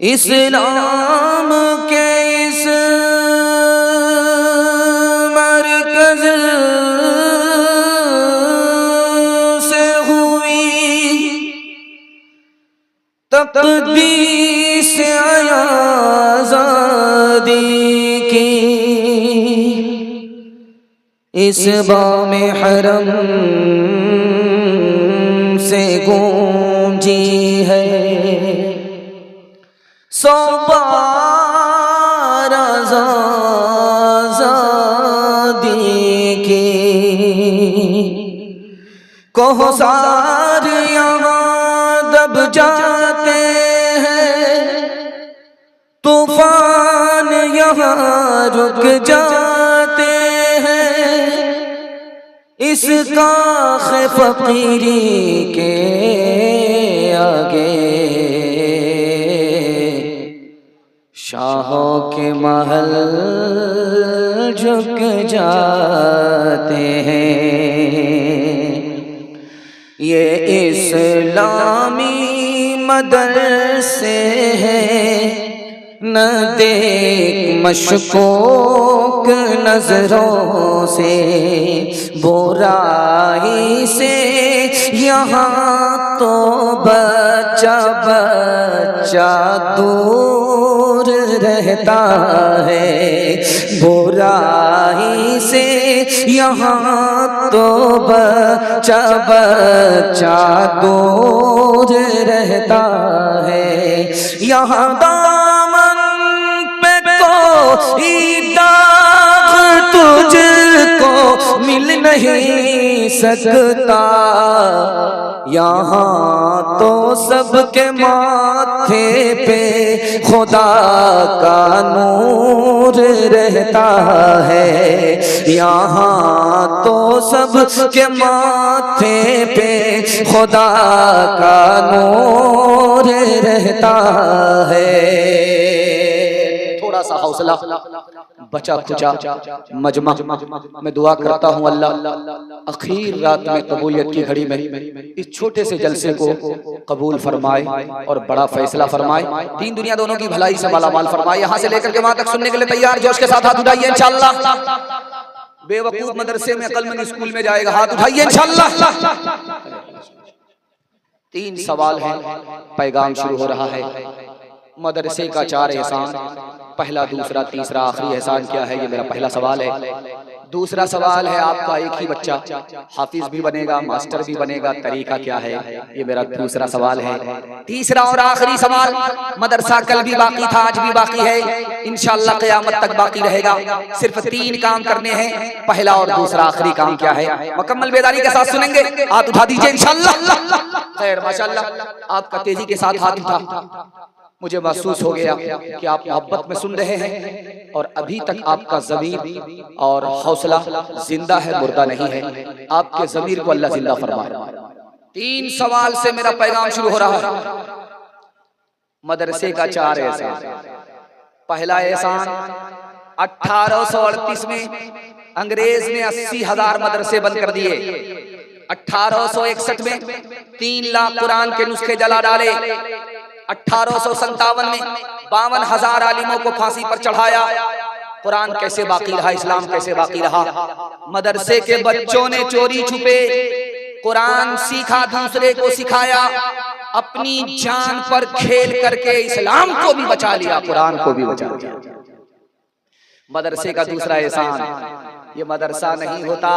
इस्लाम के इस मरकज़ से हुई तक़दीस आज़ादी की इस बाम हरम से गूंजी है सोबार आज़ादी की कोहसार यहाँ दब जाते हैं तूफान यहाँ रुक जाते हैं इस काख़ फ़कीरी के आगे शाहों के महल झुक जाते हैं। ये इस्लामी मदरसे हैं न देख मशकूक नजरों से बुराई से यहाँ तो बच्चा बच्चा दूर रहता है बुराई से यहाँ तो बच्चा बच्चा दूर रहता है। यहाँ दामन पे कोई दाग तुझको मिल नहीं सकता यहाँ तो सबके माथे पे खुदा का नूर रहता है। यहाँ तो सबके माथे पे खुदा का नूर रहता है। थोड़ा सा हौसला बचा खुचा मजमा मैं दुआ करता हूँ अल्लाह आखिर रात में कबूलियत की घड़ी में इस छोटे से जलसे को कबूल फरमाए और बड़ा फैसला फरमाए दीन दुनिया दोनों की भलाई से मालामाल फरमाए। यहाँ से लेकर के वहां तक सुनने के लिए तैयार जोश के साथ हाथ उठाइए इंशाअल्लाह। बेवकूफ मदरसे में अक्लमंद स्कूल में जाएगा हाथ उठाइए इंशाअल्लाह। 3 सवाल है पैगाम शुरू हो रहा है। मदरसे का 4 एहसान पहला दूसरा तीसरा आखिरी एहसान क्या है ये मेरा पहला सवाल है। दूसरा सवाल है आपका एक ही बच्चा हाफिज भी बनेगा मास्टर भी बनेगा तरीका क्या है ये मेरा दूसरा सवाल है। तीसरा और आखिरी सवाल मदरसा कल भी बाकी था आज भी बाकी है इंशाअल्लाह क़यामत तक बाकी रहेगा। सिर्फ 3 काम करने हैं पहला और दूसरा आखिरी काम क्या है मुकम्मल बेदारी के साथ सुनेंगे। हाथ उठा दीजिए इंशाअल्लाह। खैर माशाअल्लाह आपका तेजी के साथ हाथ उठा मुझे महसूस हो गया कि आप मोहब्बत में सुन रहे हैं और अभी तक आपका ज़मीर और हौसला जिंदा है, मुर्दा नहीं है। आपके ज़मीर को अल्लाह जिंदा फरमाए। 3 सवाल से मेरा पैगाम शुरू हो रहा है। मदरसे का 4 एहसान। पहला एहसान, 1838 में अंग्रेज ने 80,000 मदरसे बंद कर दिए। 1861 में 3 लाख कुरान के नुस्खे जला डाले। 1857 में 52,000 आलिमों को फांसी पर चढ़ाया। कुरान कैसे बाकी रहा, इस्लाम कैसे बाकी रहा? मदरसे के बच्चों ने चोरी छुपे कुरान सीखा, दूसरे को सिखाया, अपनी जान पर खेल करके इस्लाम को भी बचा लिया, कुरान को भी बचा लिया। मदरसे का दूसरा एहसान, ये मदरसा नहीं होता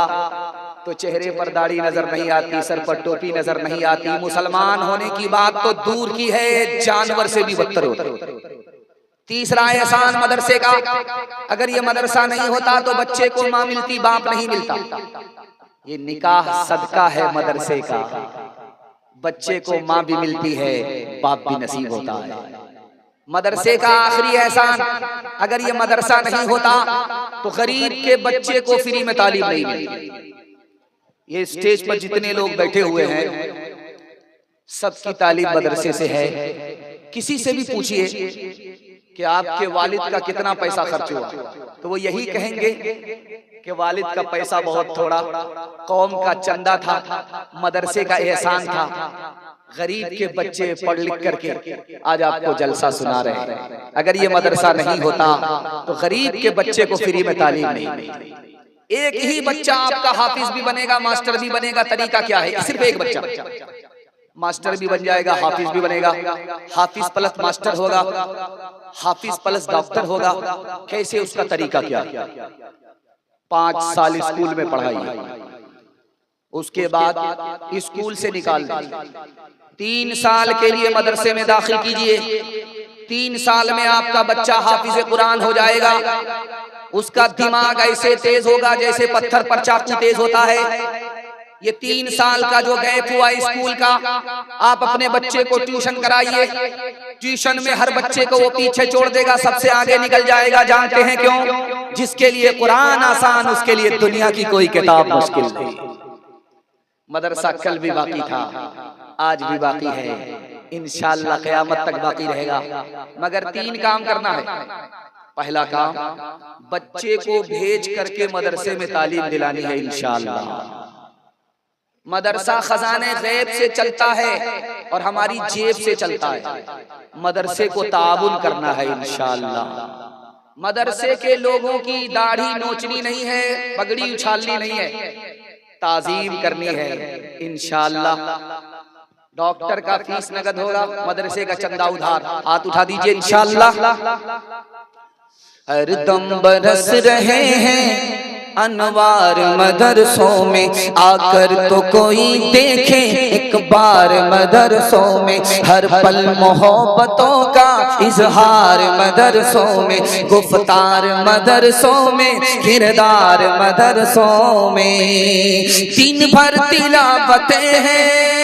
तो चेहरे पर दाढ़ी नजर नहीं आती, सर पर टोपी नजर नहीं आती, मुसलमान होने की बात तो दूर की है, जानवर से भी बदतर होता। तीसरा एहसान मदरसे का, अगर ये मदरसा नहीं होता तो बच्चे को माँ मिलती, बाप नहीं मिलता। ये निकाह सदका है मदरसे का, बच्चे को माँ भी मिलती है, बाप भी नसीब होता है। मदरसे का आखिरी एहसान, अगर ये मदरसा नहीं होता तो गरीब के बच्चे को फ्री में तालीम नहीं मिलती। ये स्टेज पर जितने लोग बैठे हुए हैं सबकी तालीम मदरसे से है। किसी से भी पूछिए कि आपके वालिद का कितना पैसा खर्च हुआ, तो वो यही कहेंगे कि वालिद का पैसा बहुत थोड़ा, कौम का चंदा था, मदरसे का एहसान था, गरीब के बच्चे पढ़ लिख करके आज आपको जलसा सुना रहे हैं। अगर ये मदरसा नहीं होता तो गरीब के बच्चे को फ्री में तालीम नहीं मिलती। एक ही बच्चा आपका हाफिज भी बनेगा, मास्टर भी बनेगा। तरीका क्या है? सिर्फ एक बच्चा मास्टर भी बन जाएगा, हाफिज भी बनेगा, हाफिज प्लस मास्टर होगा, हाफिज प्लस डॉक्टर होगा। कैसे? उसका तरीका क्या? 5 साल स्कूल में पढ़ाई, उसके बाद स्कूल से निकाल दिया, 3 साल के लिए मदरसे में दाखिल कीजिए। 3 साल में आपका बच्चा हाफिज कुरान हो जाएगा। उसका दिमाग ऐसे तेज होगा जैसे पत्थर पर चाकू तेज होता है। ये 3 साल का जो गैप हुआ स्कूल का, आप अपने बच्चे को ट्यूशन कराइए। ट्यूशन में हर बच्चे को वो पीछे छोड़ देगा, सबसे आगे निकल जाएगा। जानते हैं क्यों? जिसके लिए कुरान आसान, उसके लिए दुनिया की कोई किताब मुश्किल नहीं। मदरसा कल भी बाकी था, आज भी बाकी है, इंशाअल्लाह क़यामत तक बाकी रहेगा। मगर 3 काम करना है। पहला काम, बच्चे को भेज करके मदरसे में तालीम दिलानी है इंशाअल्लाह। मदरसा खजाने गैब से चलता है और हमारी जेब से चलता है। मदरसे को ताबुन करना है इंशाअल्लाह। मदरसे के लोगों की दाढ़ी नोचनी नहीं है, पगड़ी उछालनी नहीं है, ताजीम करनी है इंशाअल्लाह। डॉक्टर का फीस नगद होगा, मदरसे का चंदा उधार। हाथ उठा दीजिए इंशाअल्लाह। हर दम बरस रहे हैं अनवार मदरसों में, आकर तो कोई देखे एक बार मदरसों में। हर पल मोहब्बतों का इजहार मदरसों में, गुफ्तार मदरसों में, किरदार मदरसों में। दिन भर तिलावतें हैं,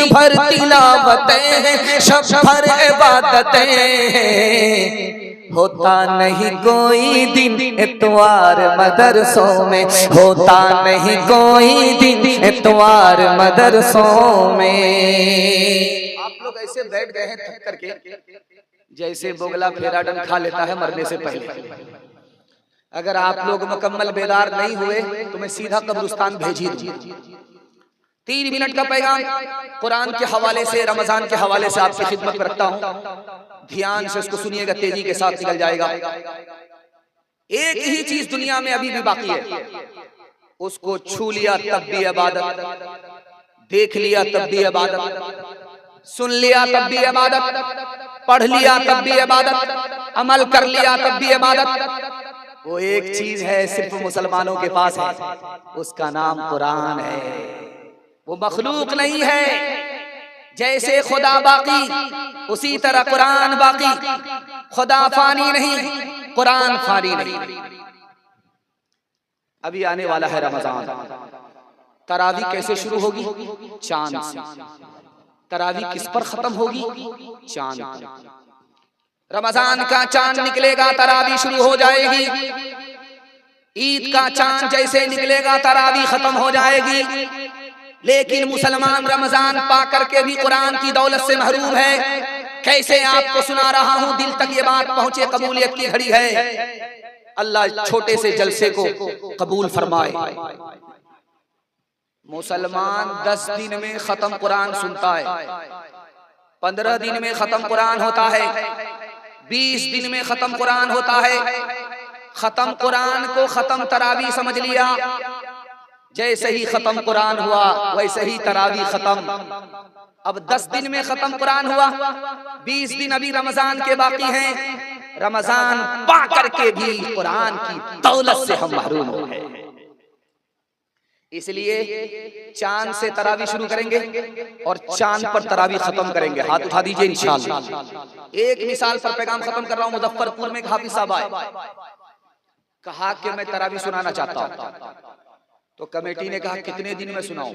भर तिलावतें हैं, शब भर इबादतें हैं। होता नहीं कोई दिन इतवार मदरसों में, होता नहीं कोई दिन इतवार मदरसों में। आप लोग ऐसे बैठ गए हैं थक करके जैसे बोगला फेराडन खा लेता है मरने से पहले। अगर आप लोग मुकम्मल बेदार नहीं हुए तो मैं सीधा कब्रिस्तान भेज ही दूं। 3 मिनट का पैगाम कुरान के हवाले से, रमजान के हवाले से आपकी खिदमत में रखता हूं। ध्यान से उसको सुनिएगा, तेजी के साथ निकल जाएगा। एक ही चीज दुनिया में अभी भी बाकी है, उसको छू लिया तब भी इबादत, देख लिया तब भी इबादत, सुन लिया तब भी इबादत, पढ़ लिया तब भी इबादत, अमल कर लिया तब भी इबादत। वो एक चीज है सिर्फ मुसलमानों के पास है, उसका नाम कुरान है। वो मखलूक नहीं है। जैसे खुदा बाकी उसी तरह कुरान बाकी। खुदा फानी नहीं, कुरान फानी नहीं। अभी आने वाला है रमजान, तरावी कैसे शुरू होगी? चांद से। तरावी किस पर खत्म होगी? चांद पर। रमजान का चांद निकलेगा तरावी शुरू हो जाएगी। ईद का चांद जैसे निकलेगा तरावी खत्म हो जाएगी। लेकिन मुसलमान रमजान पा करके भी कुरान की दौलत से महरूम है। कैसे आपको सुना रहा हूं, दिल तक ये बात पहुंचे, कबूलियत की घड़ी है। अल्लाह छोटे से जलसे को कबूल फरमाए। मुसलमान 10 दिन में खत्म कुरान सुनता है, 15 दिन में खत्म कुरान होता है, 20 दिन में खत्म कुरान होता है। खत्म कुरान को खत्म तरावी समझ लिया। जैसे ही खत्म कुरान हुआ वैसे ही तरावी खत्म। अब 10 दिन में खत्म कुरान हुआ, 20 दिन अभी रमजान के बाकी हैं। रमजान पा करके भी कुरान की दौलत से हम महरूम हो गए। इसलिए चांद से तरावी शुरू करेंगे और चांद पर तरावी खत्म करेंगे। हाथ उठा दीजिए इंशाअल्लाह। एक मिसाल पर पैगाम खत्म कर रहा हूं। मुजफ्फरपुर में एक हाफिज साहब आए, कहा कि मैं तरावी सुनाना चाहता हूं। तो कमेटी ने कहा कितने दिन में सुनाऊं?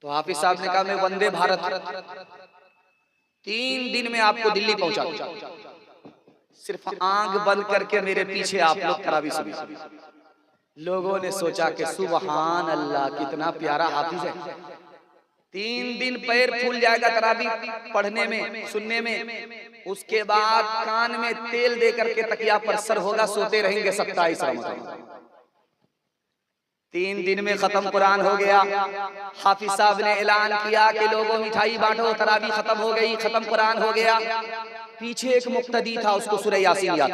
तो हाफिज साहब ने कहा मैं वंदे भारत 3 दिन में आपको दिल्ली पहुंचा दूं। सिर्फ आंख बंद करके मेरे पीछे आप लोग तरावी सुनिए। लोगों ने सोचा कि सुबहान अल्लाह, कितना प्यारा हाफिज है। 3 दिन पैर फूल जाएगा तरावी पढ़ने में, सुनने में। उसके बाद कान में तेल दे करके तकिया पर सर होगा, सोते रहेंगे 27 रमजान। 3 दिन में खत्म कुरान हो गया। हाफिज साहब ने ऐलान किया कि लोगों मिठाई बांटो, तरावी खत्म हो गई, खत्म कुरान हो गया। पीछे एक मुक्तदी था, उसको सूरह यासीन याद।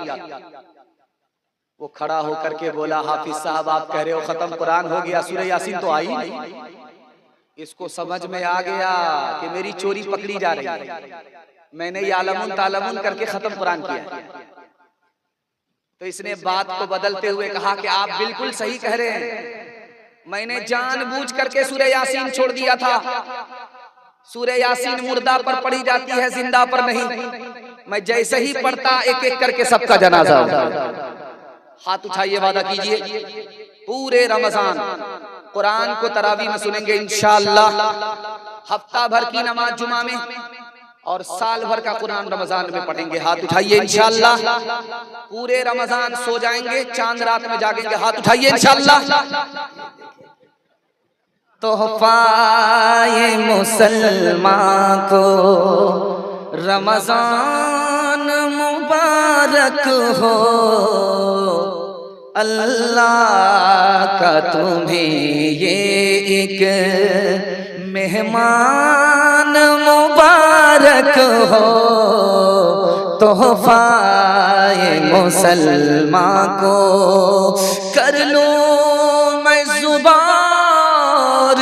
वो खड़ा होकर के बोला, हाफिज साहब आप कह रहे हो खत्म कुरान हो गया, सूरह यासीन तो आई नहीं। इसको समझ में आ गया कि मेरी चोरी पकड़ी जा रही है। मैंने यालमुन तालमुन करके खत्म कुरान किया। तो इसने बात को बदलते हुए कहा कि आप बिल्कुल सही कह रहे हैं, मैंने जानबूझ करके सूरह यासीन छोड़ दिया था। सूरह यासीन मुर्दा पर पढ़ी जाती है, जिंदा पर नहीं। मैं जैसे ही पढ़ता एक एक करके सबका जनाजा होता। हाथ उठाइए, वादा कीजिए पूरे रमजान कुरान को तरावी में सुनेंगे इंशाअल्लाह। हफ्ता भर की नमाज जुमा में और साल भर का कुरान रमजान में पढ़ेंगे। हाथ उठाइए इंशाअल्लाह। पूरे रमजान सो जाएंगे, चांद रात में जागेंगे। हाथ उठाइए इंशाअल्लाह। तोहफाए मुसलमान को रमजान मुबारक हो। अल्लाह का तुम्हें ये एक मेहमान मुबारक हो। तोहफाए मुसलमान को कर लूं मैं जुबान,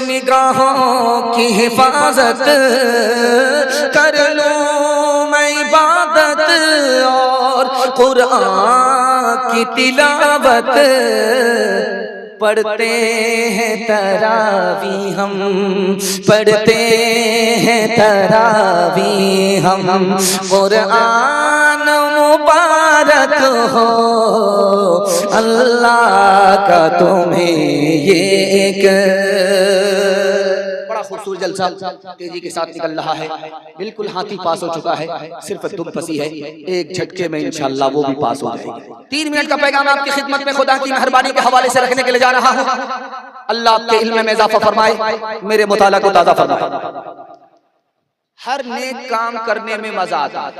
निगाहों की हिफाजत कर लूं मैं इबादत और कुरान की तिलावत। पढ़ते हैं तरावी हम, पढ़ते हैं तरावी हम। कुरान मुबारक हो। अल्लाह का तुम्हें ये एक बड़ा खूबसूरत जलसा तेजी के साथ निकल रहा है। बिल्कुल हाथी पास हो चुका है, सिर्फ दुम फंसी है। एक झटके में इंशाअल्लाह वो भी पास हो जाएगी। 3 मिनट का पैगाम आपकी खिदमत में खुदा की मेहरबानी के हवाले से रखने के लिए जा रहा हूँ। अल्लाह आपके इल्म में इजाफा फरमाए, मेरे मुताला को ताज़ा फरमाए। हर नेक काम करने में मजा आता है,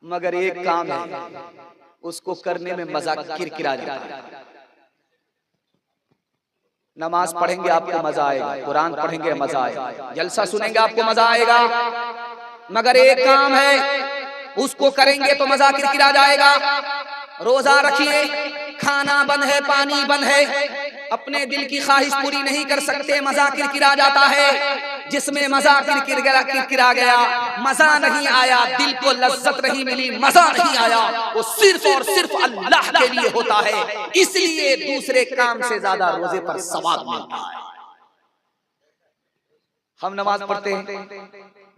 मगर एक काम है उसको करने में मजा किरकिरा जाता है। नमाज पढ़ेंगे आपको मजा आएगा, कुरान पढ़ेंगे मजा आएगा, जलसा सुनेंगे आपको मजा आएगा, मगर एक काम है उसको करेंगे तो मजा किरकिरा जाएगा। रोजा रखिए, खाना बंद है, पानी बंद है, अपने दिल की ख्वाहिश पूरी नहीं कर सकते, मजा किरकिरा जाता है। जिसमें मजा किरकिरा गया, मजा नहीं आया, दिल को लज्जत नहीं मिली, मजा नहीं आया, वो सिर्फ और सिर्फ अल्लाह के लिए होता है। इसलिए दूसरे काम से ज्यादा रोजे पर सवाब मिलता है। हम नमाज पढ़ते हैं,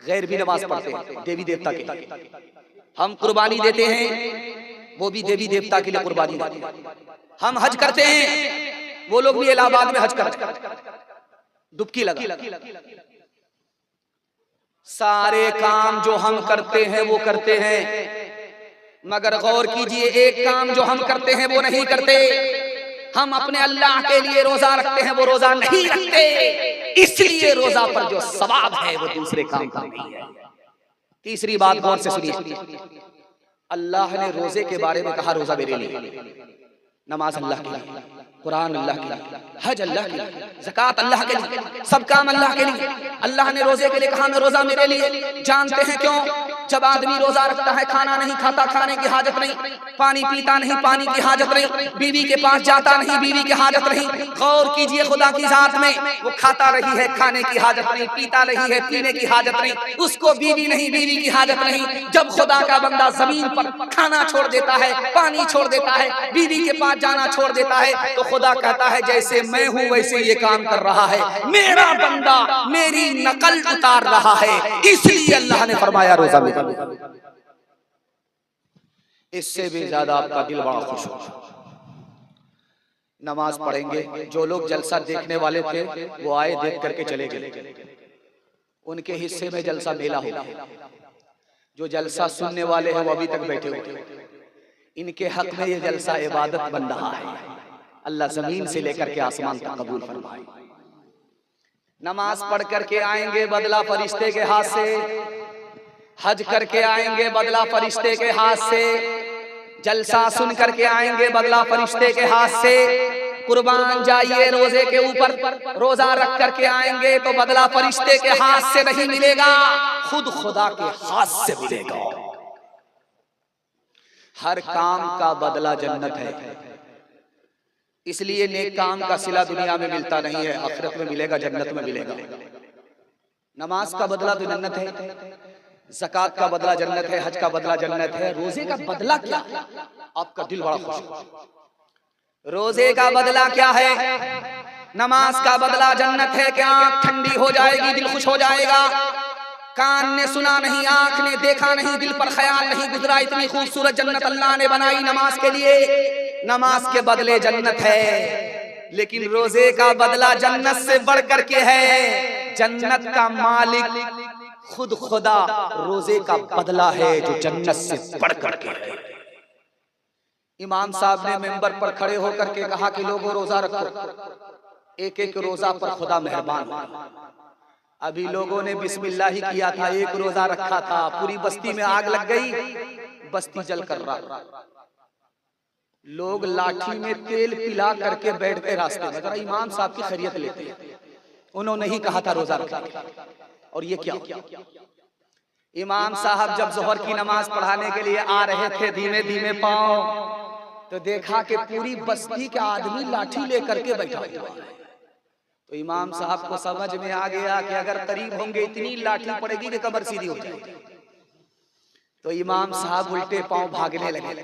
गैर भी नमाज पढ़ते हैं देवी देवता के लिए। हम कुर्बानी देते हैं, वो भी देवी देवता के लिए कुर्बानी देते हैं। हम हज करते हैं, वो लोग भी इलाहाबाद में हज कर डुबकी लगा। सारे काम जो हम करते हैं वो करते हैं, मगर गौर कीजिए एक काम जो हम करते हैं वो नहीं करते। हम अपने अल्लाह के लिए रोजा रखते हैं, वो रोजा नहीं रखते, इसलिए रोजा पर जो सवाब है वो दूसरे काम का नहीं है। तीसरी बात गौर से सुनिए, अल्लाह ने रोजे के बारे में कहा रोजा मेरे लिए, नमाज अल्लाह के लिए, कुरान अल्लाह के लिए, हज अल्लाह के लिए, ज़कात अल्लाह के लिए, सब काम अल्लाह के लिए। अल्लाह ने रोजे के लिए कहा मैं रोजा मेरे लिए। जानते हैं क्यों? जब आदमी रोजा रखता है खाना नहीं खाता, खाने की हाजत नहीं, पानी पीता नहीं, पानी की हाजत नहीं, बीवी के पास जाता नहीं, बीवी की हाजत नहीं। गौर कीजिए खुदा की जात में, वो खाता रही है, खाने की हाजत नहीं, पीता रही है, पीने की हाजत नहीं, उसको बीवी नहीं, बीवी की हाजत नहीं। जब खुदा का बंदा जमीन पर खाना छोड़ देता है, पानी छोड़ देता है, बीवी के पास जाना छोड़ देता है, तो खुदा कहता है जैसे मैं हूं वैसे ये काम कर रहा है, मेरा बंदा मेरी नकल उतार रहा है, इसलिए अल्लाह ने फरमाया रोजा में। इससे भी ज्यादा आपका दिल बड़ा खुश होगा। नमाज पढ़ेंगे, जो लोग जलसा देखने वाले थे वो आए, देख करके चले गए, उनके हिस्से में जलसा मेला होगा। जो जलसा सुनने वाले हैं वो अभी तक बैठे हुए, इनके हक में ये जलसा इबादत बन रहा है। अल्लाह जमीन से लेकर के आसमान तक कबूल फरमाए। नमाज पढ़ करके आएंगे बदला फरिश्ते के हाथ से, हज करके आएंगे बदला फरिश्ते के हाथ से, जलसा सुन करके आएंगे बदला फरिश्ते के हाथ से। कुर्बान जाइए रोजे के ऊपर, रोजा रख करके आएंगे तो बदला फरिश्ते के हाथ से नहीं मिलेगा, खुद खुदा के हाथ से मिलेगा। हर काम का बदला जन्नत है, इसलिए नेक काम का सिला दुनिया में मिलता नहीं है, आखिरत में मिलेगा, जन्नत में मिलेगा। नमाज का बदला तो जन्नत है, ज़कात का बदला जन्नत है, हज का बदला जन्नत है। रोजे का बदला क्या है? आपका दिल बड़ा खुश है। रोजे का बदला क्या है? नमाज का बदला जन्नत है। क्या आंख ठंडी हो जाएगी, दिल खुश हो जाएगा? कान ने सुना नहीं, आंख ने देखा नहीं, दिल पर ख्याल नहीं गुजरा, इतनी खूबसूरत जन्नत अल्लाह ने बनाई नमाज के लिए। नमाज के बदले जन्नत है, लेकिन रोजे का बदला जन्नत से बढ़ करके है। जन्नत का मालिक खुद खुदा, रोजे का बदला है जो जन्नत से बढ़ करके है। इमाम साहब ने मेंबर पर खड़े होकर के कहा कि लोगों रोजा रखो, एक एक रोजा पर खुदा मेहरबान हो। अभी लोगों ने बिस्मिल्लाह ही किया था, एक रोजा रखा था, पूरी बस्ती में आग लग गई, बस्ती जल कर रहा। लोग लाठी में तेल पिला करके बैठ गए रास्ते में, जरा इमाम साहब की खैरियत लेते हैं। उन्होंने ही कहा था रोजा रखा, और ये क्या? इमाम साहब जब जोहर की नमाज पढ़ाने के लिए आ रहे थे धीमे धीमे पांव, तो देखा कि पूरी बस्ती के आदमी लाठी लेकर के बैठा हुआ है। तो इमाम साहब को समझ में आ गया कि अगर करीब होंगे इतनी लाठी पड़ेगी कि कमर सीधी हो जाएगी। तो इमाम साहब उल्टे पांव भागने लगे।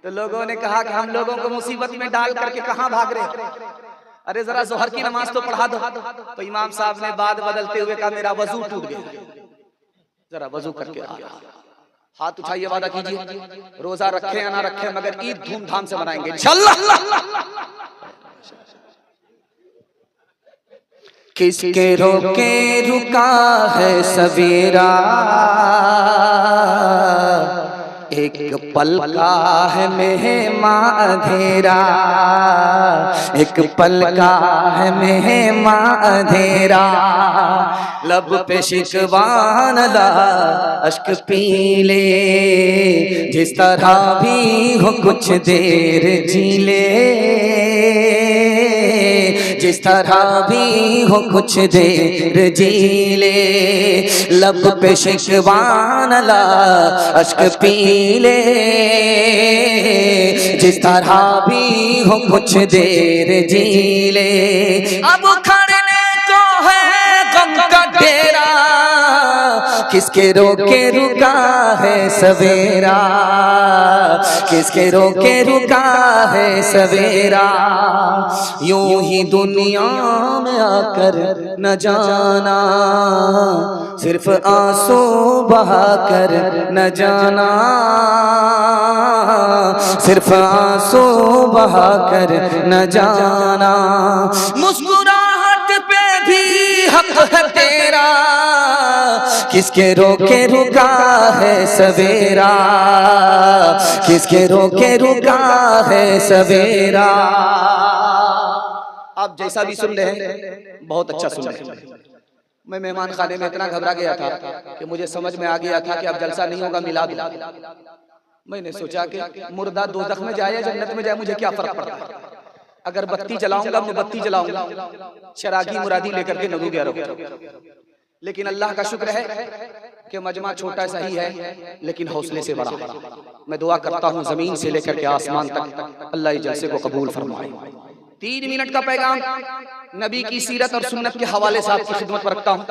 तो लोगों ने कहा कि हम लोगों को मुसीबत में डाल करके कहां भाग रहे हो, अरे जरा जोहर की नमाज तो पढ़ा दो। तो इमाम साहब ने बात बदलते हुए कहा मेरा वजू टूट गया, जरा वजू करके आ। हाथ उठाइए, वादा कीजिए रोजा रखे या ना रखे, मगर ईद धूमधाम से मनाएंगे इंशाअल्लाह। किसके रोके रुका है सवेरा, एक पल का है मेहमां अंधेरा, एक पल का है मेहमां अंधेरा। लब पे शिकवान ला अश्क पी ले, जिस तरह भी हो कुछ देर जी ले, जिस तरह भी हो कुछ देर जी ले। लब पे शिकवान ला अश्क पी ले, जिस तरह भी हो कुछ देर जी ले। अब खड़ने को है गम का डेरा, किसके रोके रुका है सवेरा, किसके रोके रुका है सवेरा। यूं ही दुनिया में आकर न जाना, सिर्फ आंसू बहा कर न जाना, सिर्फ आंसू बहा कर न जाना। मुस्कुराहट पे भी हक है तेरा, किसके रोके रुका है सवेरा, किसके रोके रुका है सवेरा। आप जैसा भी सुन रहे हैं बहुत अच्छा सुन रहे हैं। मैं मेहमान खाने में इतना घबरा गया था कि मुझे समझ में आ गया था कि अब जलसा नहीं होगा, मिला दो। मैंने सोचा कि मुर्दा दोज़ख में जाए या जन्नत में जाए मुझे क्या फर्क पड़ता है, अगर बत्ती जलाऊंगा मोमबत्ती जलाऊंगा, चरागी मुरादी लेकर के नदू गया रहूं। लेकिन अल्लाह का शुक्र है कि मजमा छोटा सही है लेकिन हौसले से बड़ा। मैं दुआ करता हूँ जमीन से लेकर के आसमान तक अल्लाह इस जलसे को कबूल फरमाए। 3 मिनट का पैगाम नबी की सीरत और सुन्नत के हवाले से आपकी खिदमत पर रखता हूँ।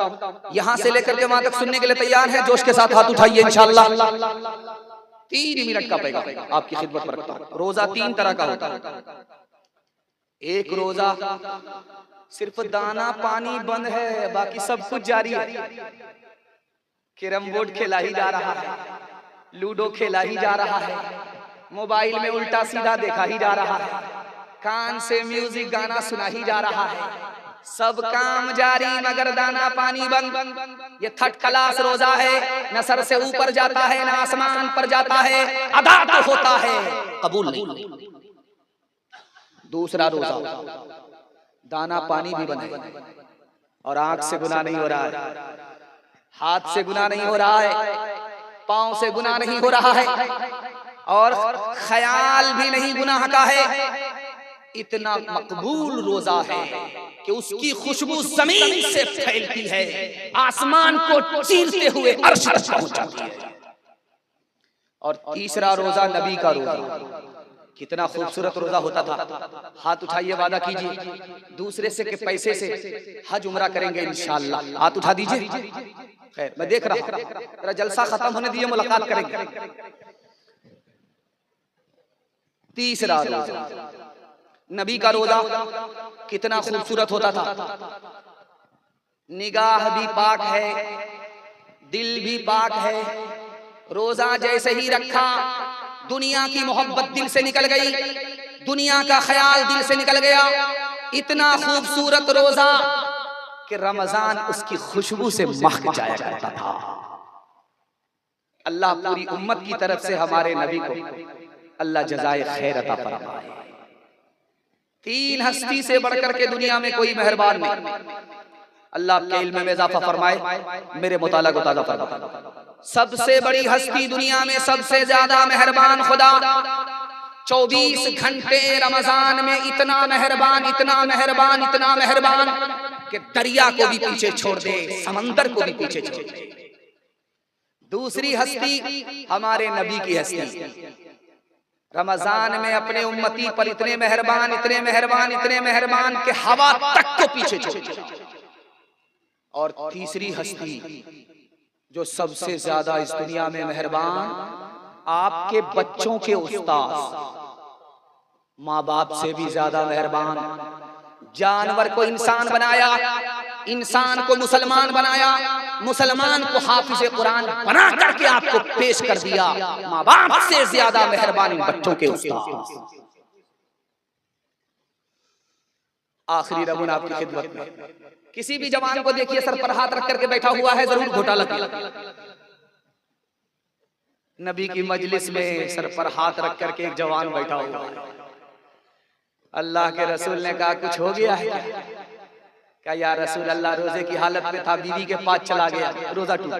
यहाँ से लेकर के वहां तक सुनने के लिए तैयार है? जोश के साथ हाथ उठाइए इंशाअल्लाह। 3 मिनट का पैगाम आपकी खिदमत पर रखता हूँ। रोजा 3 तरह का होता है। एक रोजा सिर्फ दाना पानी बंद है, बाकी सब कुछ जारी है। कैरम बोर्ड खेला ही जा रहा है, लूडो खेला ही जा रहा है, मोबाइल में उल्टा सीधा देखा ही जा रहा है, कान से म्यूजिक गाना सुना ही जा रहा है, सब काम जारी मगर दाना पानी बंद। ये 3rd क्लास रोजा है, न सर से ऊपर जाता है न आसमान पर जाता है, अदा तो होता है कबूल नहीं। दूसरा रोजा दाना पानी भी बंद है और आंख से गुनाह नहीं हो रहा है, हाथ से गुनाह नहीं हो रहा है, पांव से गुनाह नहीं हो रहा है और ख्याल भी नहीं गुनाह का है। इतना मकबूल रोजा है कि उसकी खुशबू जमीन से फैलती है, आसमान को चीरते हुए अर्श तक पहुंच जाती है। और तीसरा रोजा नबी का रोजा, कितना खूबसूरत रोजा होता था। हाथ उठाइए, वादा कीजिए दूसरे से के पैसे से हज उमरा करेंगे इंशाअल्लाह। हाथ उठा दीजिए। खैर मैं देख रहा हूं, जरा जलसा खत्म होने दीजिए, मुलाकात करेंगे। तीसरा रोजा नबी का रोजा कितना खूबसूरत होता था। निगाह भी पाक है, दिल भी पाक है। रोजा जैसे ही रखा दुनिया की मोहब्बत दिल से निकल गई, दुनिया का ख्याल दिल से निकल गया। इतना खूबसूरत रोजा कि रमजान उसकी खुशबू से महक जाया करता था। अल्लाह पूरी उम्मत की तरफ से हमारे नबी को अल्लाह जज़ाए खैर अता फरमाए। 3 हस्ती से बढ़कर के दुनिया में कोई मेहरबान नहीं। अल्लाह आपके इल्म में इजाफा फरमाए, मेरे मुताला को ताज़ा फरमाए। सबसे बड़ी हस्ती दुनिया में, सबसे ज्यादा मेहरबान खुदा 24 घंटे रमजान में इतना मेहरबान, इतना मेहरबान, इतना मेहरबान कि दरिया को भी पीछे छोड़ दे, समंदर को भी पीछे छोड़ दे। दूसरी हस्ती हमारे नबी की हस्ती, रमजान में अपने उम्मती पर इतने मेहरबान, इतने मेहरबान, इतने मेहरबान कि हवा तक को पीछे छोड़ दे। और तीसरी हस्ती जो सबसे ज्यादा इस दुनिया में मेहरबान, आपके बच्चों के उस्ताद, माँ बाप से भी ज्यादा मेहरबान। जानवर को इंसान बनाया, इंसान को मुसलमान बनाया, मुसलमान को हाफिज कुरान बना करके आपको पेश कर दिया। माँ बाप से ज्यादा मेहरबान इन बच्चों के उस्ताद। आखिरी रमून आपकी खिदमत में, किसी भी जवान को देखिए सर पर हाथ रख करके बैठा हुआ है, जरूर घोटाला किया। नबी की मजलिस में सर पर हाथ रख करके एक जवान बैठा हुआ है। अल्लाह के रसूल ने कहा कुछ हो गया है क्या? क्या या रसूल अल्लाह रोजे की हालत में था, बीवी के पास चला गया, रोजा टूट।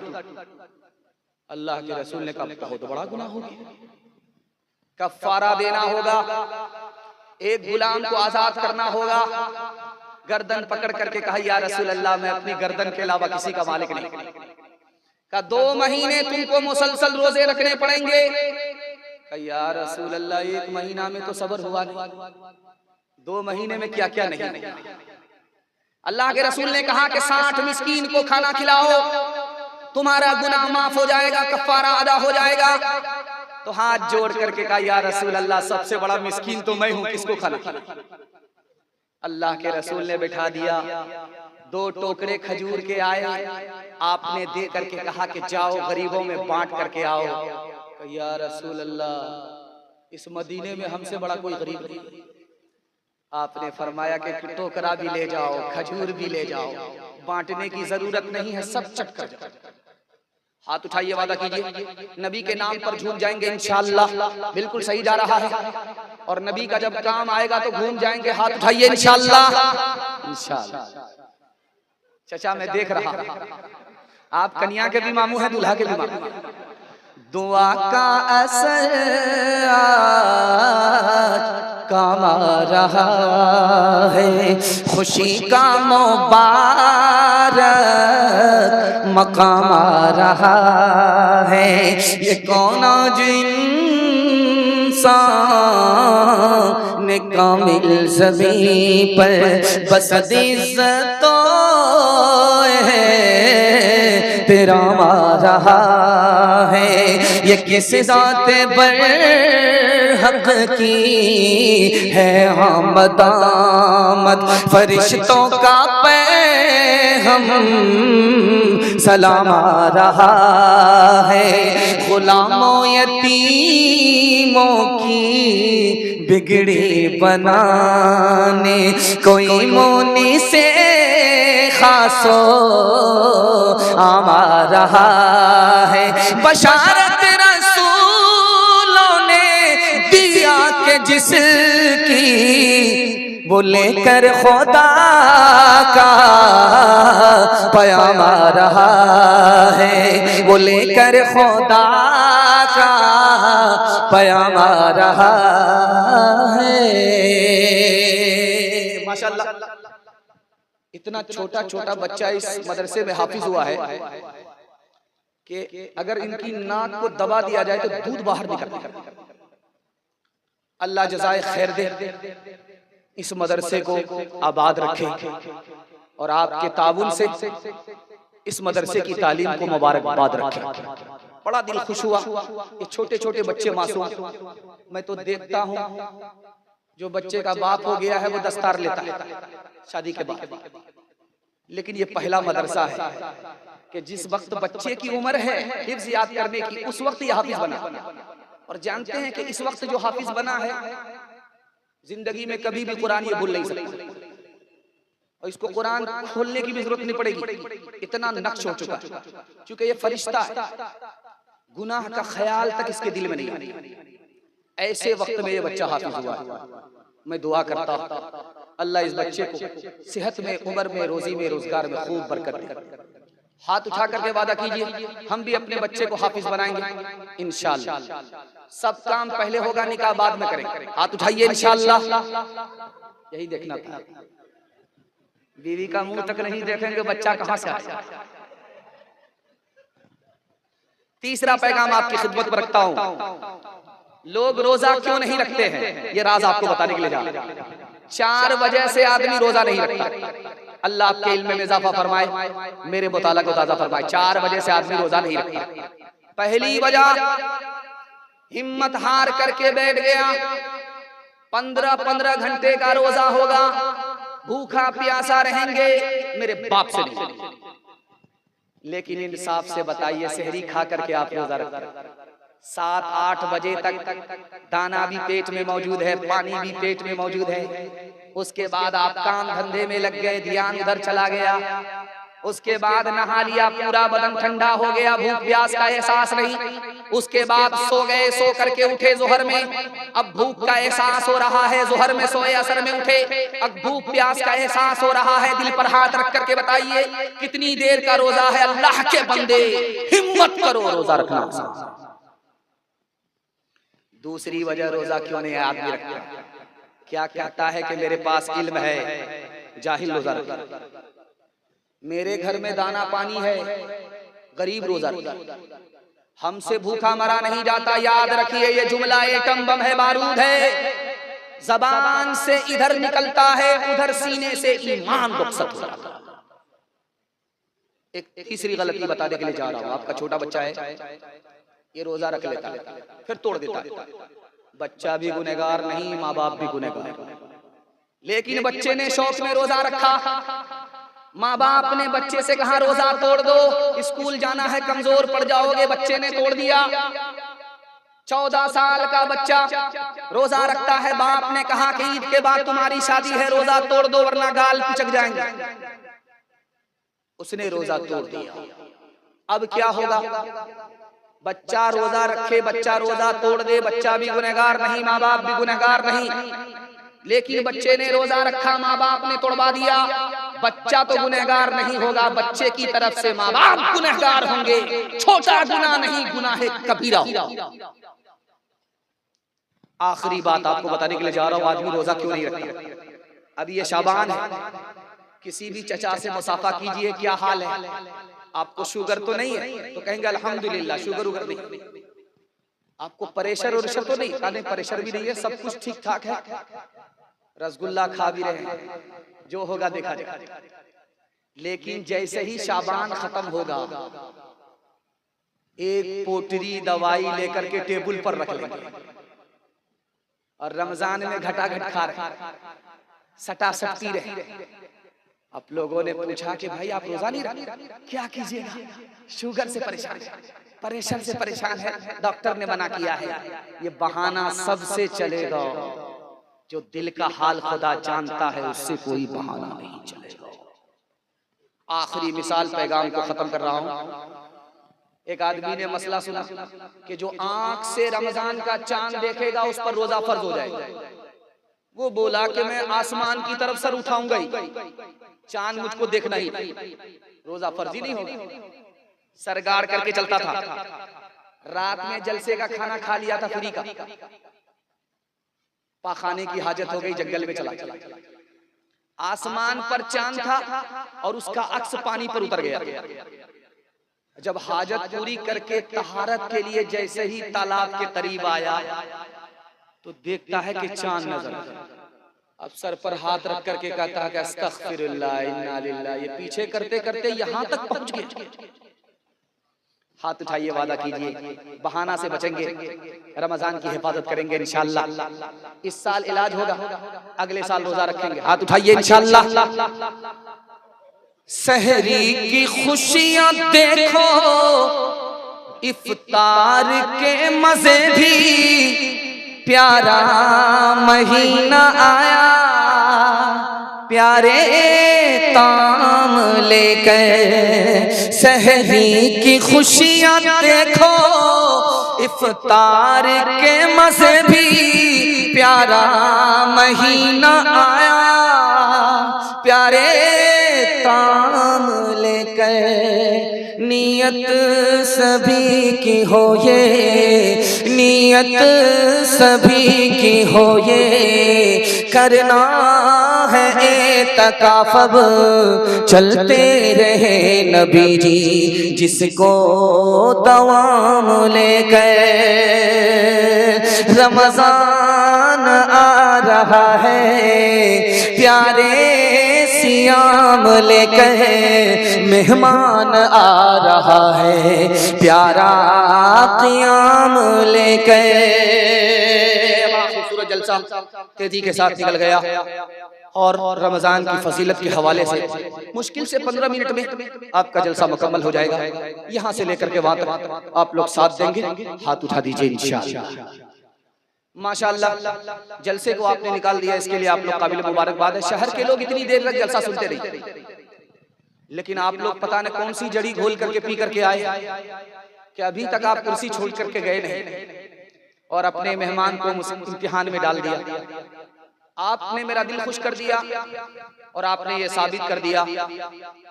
अल्लाह के रसूल ने कहा बहुत बड़ा गुनाह हो गया, कफ्फारा देना होगा, एक गुलाम को आजाद करना होगा। गर्दन पकड़ करके कहा या रसूल अल्लाह मैं अपनी गर्दन के अलावा किसी का मालिक नहीं। कहा 2 महीने तुमको मुसलसल रोजे रखने पड़ेंगे। कहा या रसूल अल्लाह 1 महीना में तो सब्र हुआ नहीं, 2 महीने में क्या क्या नहीं। अल्लाह के रसूल ने कहा कि 60 मिस्कीन को खाना खिलाओ, तुम्हारा गुनाह माफ हो जाएगा, कफ्फारा अदा हो जाएगा। तो हाथ जोड़ करके कहा या रसूल अल्लाह सबसे बड़ा मिस्कीन तो मैं हूं, किसको खाना खिलाऊं? अल्लाह के रसूल ने बैठा दिया, 2 टोकरे खजूर के आए, आपने दे करके कहा कि जाओ गरीबों में बांट करके आओ। या रसूल अल्लाह इस मदीने में हमसे बड़ा कोई गरीब नहीं। आपने फरमाया कि टोकरा भी ले जाओ, खजूर भी ले जाओ, बांटने की जरूरत नहीं है, सब चट कर जाओ। हाथ उठाइए, वादा कीजिए नबी के नाम पर झूम जाएंगे इंशाअल्लाह। बिल्कुल सही जा रहा है, और नबी का जब काम आएगा तो घूम जाएंगे। हाथ उठाइए इंशाअल्लाह, इंशाअल्लाह। चचा मैं देख रहा, आप कन्या के भी मामू हैं, दूल्हा के भी मामू। दुआ का असर काम आ रहा है, खुशी का मुबारक मकाम आ रहा है। ये कौन इंसान ने कामिल ज़मीं पर बसद इज़्ज़तों है तेरा आ रहा है। ये किस ज़ात पर हक की है आमद आमद, फरिश्तों का पैग़ाम सलाम आ रहा है। गुलामों यतीमों की बिगड़ी बनाने कोई मोनी से खासो आम आ रहा है। बशारत रसूलों ने दिया के जिसकी वो लेकर खुदा का पैगाम आ रहा है, वो लेकर खुदा का पैगाम आ रहा है। माशाअल्लाह, इतना छोटा छोटा बच्चा इस मदरसे में हाफिज हुआ है कि अगर इनकी नाक को दबा दिया जाए तो दूध बाहर निकलता है। अल्लाह जज़ाए खैर दे, इस मदरसे को आबाद रखे और आपके ताउन से इस मदरसे की तालीम को मुबारकबाद रखे। बड़ा दिल खुश हुआ, ये छोटे छोटे बच्चे मासूम। मैं तो देखता हूँ जो बच्चे का बाप हो गया है वो दस्तार लेता है शादी के बाद, लेकिन ये पहला मदरसा है कि जिस वक्त बच्चे की उम्र है हिफ्ज़ याद करने की, उस वक्त ये हाफिज बना। और जानते हैं कि इस वक्त जो हाफिज बना है जिंदगी में कभी भी कुरान ये भूल नहीं सकता, और इसको कुरान खोलने की भी जरूरत नहीं पड़ेगी, इतना नक्श हो चुका है। क्योंकि ये फरिश्ता है, गुनाह का ख्याल तक इसके दिल में नहीं आने। ऐसे वक्त में ये बच्चा हाफिज हुआ है। मैं दुआ करता हूँ अल्लाह इस बच्चे को सेहत में, उम्र में, रोजी में, रोजगार में खूब बरकत दे। हाथ उठा करके वादा कीजिए हम भी अपने बच्चे को हाफिज बनाएंगे इंशाअल्लाह। सब काम पहले होगा, निकाह बाद में करेंगे। हाथ उठाइए इंशाअल्लाह। यही देखना था, बीवी का मुंह तक नहीं देखेंगे बच्चा कहां से आएगा। तीसरा पैगाम आपकी खिदमत पर रखता हूं, लोग रोजा क्यों नहीं रखते हैं, ये राज आपको बताने के लिए जा रहा हूं। 4 वजह से आदमी रोजा नहीं रखता। अल्लाह आपके इल्म में इजाफा फरमाए, मेरे मुताला को ताज़ा फरमाए। 4 वजह से आदमी रोजा नहीं रखता। पहली वजह, हिम्मत हार करके बैठ गया, 15-15 घंटे का रोजा होगा, भूखा प्यासा रहेंगे, मेरे बाप से नहीं। लेकिन इंसाफ से बताइए, सहरी खा करके आप रोजा रखते, 7-8 बजे तक दाना भी पेट में मौजूद है, पानी भी पेट में मौजूद है। उसके बाद आप काम धंधे में लग गए, ध्यान उधर चला गया। उसके बाद नहा लिया, पूरा बदन ठंडा हो गया, भूख प्यास का एहसास नहीं। उसके बाद सो गए, सो करके उठे जोहर में, अब भूख का एहसास हो रहा है, जोहर में सोए, असर में उठे, अब भूख प्यास का एहसास हो रहा है। दिल पर हाथ रख करके बताइए कितनी देर का रोजा है। अल्लाह के बंदे हिम्मत करो, रोजा रखना। दूसरी वजह रोजा क्यों नहीं आदमी रखता, क्या कहता है कि मेरे पास इल्म है, जाहिल रोजा रखता। मेरे घर में दाना पानी है, गरीब रोजा रखता। हमसे भूखा मरा नहीं जाता। याद रखिए, ये जुमला एटम बम है, बारूद है। जबान से इधर निकलता है, उधर सीने से ईमान रुखसत हो जाता है। एक तीसरी गलती बताने के लिए जा रहा हूं। आपका छोटा बच्चा है, ये रोजा रख लेता है, फिर तोड़ देता है। बच्चा भी गुनहगार नहीं, माँ बाप भी गुनहगार। लेकिन बच्चे ने शौक में रोजा रखा, माँ बाप ने बच्चे से कहा रोजा तोड़ दो, स्कूल जाना है, कमजोर पड़ जाओगे, बच्चे ने तोड़ दिया। 14 साल का बच्चा रोजा रखता है, बाप ने कहा कि ईद के बाद तुम्हारी शादी है, रोजा तोड़ दो वरना गाल पिचक जाएंगे। उसने रोजा तोड़ दिया। अब क्या होगा? बच्चा रोजा रखे, बच्चा रोजा तोड़ दे, बच्चा भी गुनहगार नहीं, माँ बाप भी गुनहगार नहीं। लेकिन बच्चे ने रोजा रखा, माँ बाप ने तोड़वा दिया। बच्चा तो गुनहगार नहीं होगा, बच्चे की तरफ से माँ बाप गुनहगार होंगे। छोटा गुनाह नहीं, गुनाह कबीरा होगा। आखिरी बात आपको बताने के लिए जा रहा हूं, आदमी रोजा क्यों नहीं रखता। अब ये शाबान है, किसी भी चचा से मुसाफा कीजिए, क्या हाल है, आपको शुगर तो नहीं है? तो कहेंगे अल्हम्दुलिल्लाह, शुगर उगर नहीं। आपको प्रेशर और तो नहीं? नहीं, प्रेशर भी नहीं है, सब कुछ ठीक ठाक है, रसगुल्ला खा भी रहे हैं, जो होगा देखा जाएगा। लेकिन जैसे ही शाबान खत्म होगा, एक पोटरी दवाई लेकर के टेबल पर रख लेंगे और रमजान में घटाघट खा रहे, सटा सटती रहे। आप लोगों ने पूछा कि भाई आप रोजा नहीं रखते, क्या कीजिएगा? शुगर से परेशान है, प्रेशर से परेशान है, डॉक्टर ने मना किया है। ये बहाना सबसे चलेगा, जो दिल का हाल खुदा जानता है उससे कोई बहाना नहीं चलेगा। आखिरी मिसाल पैगाम को खत्म कर रहा हूं। एक आदमी ने मसला सुना कि जो आंख से रमजान का चांद देखेगा उस पर रोजा फर्ज हो जाएगा। वो बोला कि मैं आसमान की तरफ सर उठाऊंगा ही, चांद मुझको देखना ही, रोजा फर्ज ही नहीं होगा। सरगाड़ करके चलता था, रात में जलसे का खाना खा लिया था फ्री का, पाखाने की हाजत हो गई, जंगल में चला गया। आसमान पर चांद था और उसका अक्स पानी पर उतर गया। जब हाजत पूरी करके तहारत के लिए जैसे ही तालाब के करीब आया तो देखता है कि चांद नजर आ रहा। अब सर पर हाथ रख करके कहता है कि अस्तगफिरुल्लाह इन्ना लिल्लाह। ये पीछे करते करते यहां तक पहुंच गए। हाथ उठाइए, वादा कीजिए, बहाना से बचेंगे, रमजान की हिफाजत करेंगे इंशाअल्लाह। इस साल इलाज होगा, अगले साल रोजा रखेंगे। हाथ उठाइए इंशाअल्लाह। सहरी की खुशियां देखो, इफ्तार के मजे भी, प्यारा महीना आया, प्यारे ताम लेकर। सहरी की खुशियां देखो, इफ्तार के मजे भी, प्यारा महीना आया, प्यारे ताम लेकर। नियत सभी की हो ये, नियत सभी की हो ये, करना है एतकाफ़, चलते रहे नबी जी जिसको दवाम लेकर। रमजान आ रहा है, प्यारे सियाम लेकर, मेहमान आ रहा है, प्यारा क़ियाम लेकर। खूबसूरत जलसा तेजी के साथ निकल गया और रमजान की फजीलत के हवाले से मुश्किल से 15 मिनट में आपका जलसा मुकम्मल हो जाएगा। यहाँ से लेकर के वहां तक आप लोग साथ देंगे, हाथ उठा दीजिए इंशाअल्लाह। माशाअल्लाह, जलसे को आपने निकाल दिया, इसके लिए आप लोग काबिल मुबारकबाद है। शहर के लोग इतनी देर तक जलसा सुनते रहे, लेकिन आप लोग पता न कौन सी जड़ी घोल करके पी करके आए कि अभी तक आप कुर्सी छोड़ करके गए नहीं और अपने मेहमान को इम्तिहान में डाल दिया। आपने मेरा दिल खुश कर दिया और आपने ये साबित कर दिया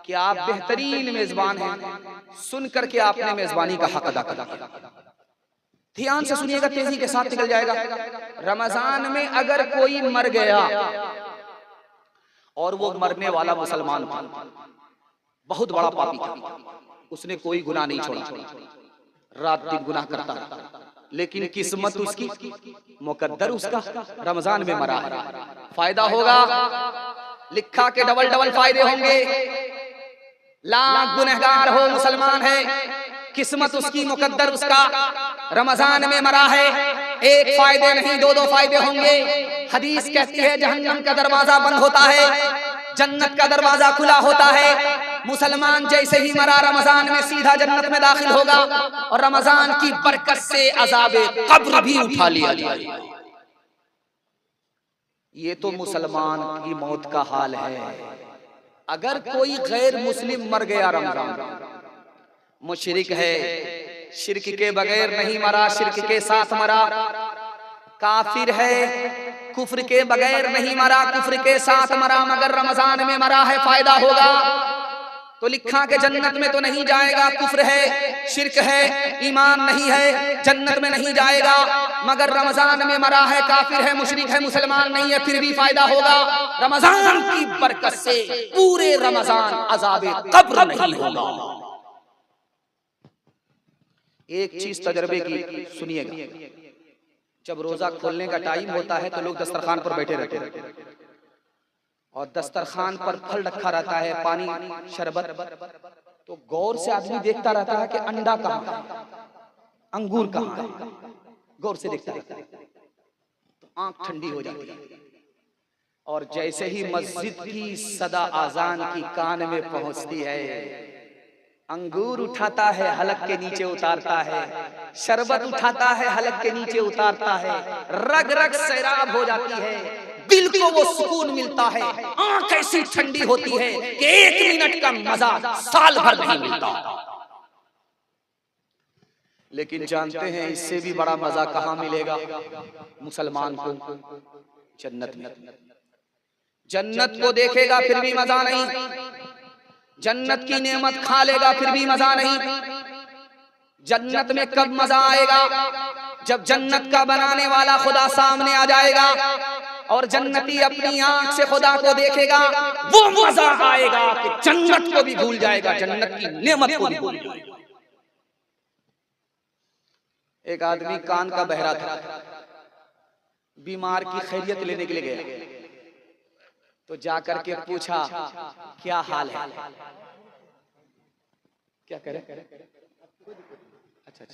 कि आप बेहतरीन मेजबान हैं। सुन करके आपने मेजबानी का हक अदा कर दिया। ध्यान से सुनिएगा, तेजी के साथ निकल जाएगा। रमजान में अगर कोई मर गया और वो मरने वाला मुसलमान था, बहुत बड़ा पापी था, उसने कोई गुनाह नहीं छोड़ा, रात दिन गुनाह करता, लेकिन किस्मत उसकी, मुकद्दर उसका रमजान में मरा है। फायदा होगा, लिखा के डबल डबल फायदे होंगे। लाख गुनहगार हो, मुसलमान है, किस्मत उसकी, मुकद्दर उसका, रमजान में मरा है। एक फायदे नहीं, दो दो फायदे होंगे। हदीस कहती है जहन्नम का दरवाजा बंद होता है, जन्नत का दरवाजा खुला होता है। मुसलमान जैसे ही मरा रमजान में सीधा जन्नत में दाखिल होगा और रमजान की बरकत से अज़ाबे कब्र भी उठा लिया जाएगा। ये तो मुसलमान की मौत का हाल है। अगर कोई गैर मुस्लिम मर गया रमजान, मुशरिक है, शिर्क के बगैर नहीं मरा, शिर्क के साथ मरा, काफिर है, कुफ्र के बगैर नहीं मरा, कुफ्र के साथ मरा, मगर रमजान में मरा है, फायदा होगा। तो लिखा के जन्नत में तो नहीं जाएगा, कुफ्र है, शिर्क है, ईमान नहीं है, जन्नत में नहीं जाएगा। मगर रमजान में मरा है, काफिर है, मुशरिक है, मुसलमान नहीं है, फिर भी फायदा होगा। रमजान की बरकत से पूरे रमजान अज़ाबे कब्र नहीं होगा। एक चीज तजर्बे की सुनिएगा, जब रोजा खोलने का टाइम होता है तो लोग दस्तरखान पर बैठे रहते हैं और दस्तरखान पर फल रखा रहता है, पानी, शरबत। तो गौर से आदमी देखता रहता है कि अंडा कहाँ है, अंगूर कहाँ है, गौर से देखता रहता है, तो आंख ठंडी हो जाती है। और जैसे ही मस्जिद की सदा आजान की कान में पहुंचती है, अंगूर उठाता है, हलक के नीचे उतारता है, शरबत उठाता है, हलक के नीचे उतारता है, रग रग सैराब हो जाती है, दिल को वो सुकून मिलता है, आंख ऐसी ठंडी होती है कि 1 मिनट का मजा साल भर नहीं मिलता। लेकिन जानते हैं इससे भी बड़ा मजा कहाँ मिलेगा मुसलमान को? जन्नत में। जन्नत को देखेगा फिर भी मजा नहीं, जन्नत की नेमत खा लेगा फिर भी मजा नहीं। जन्नत में कब मजा आएगा? जब जन्नत का बनाने वाला खुदा सामने आ जाएगा और जन्नती अपनी आंख से खुदा को देखेगा, वो मजा आएगा कि जन्नत को भी भूल जाएगा, जन्नत की नेमत को भी भूल जाएगा। एक आदमी कान का बहरा था, बीमार की खैरियत लेने के लिए गया, तो जाकर के पूछा क्या हाल है, क्या करे? अच्छा,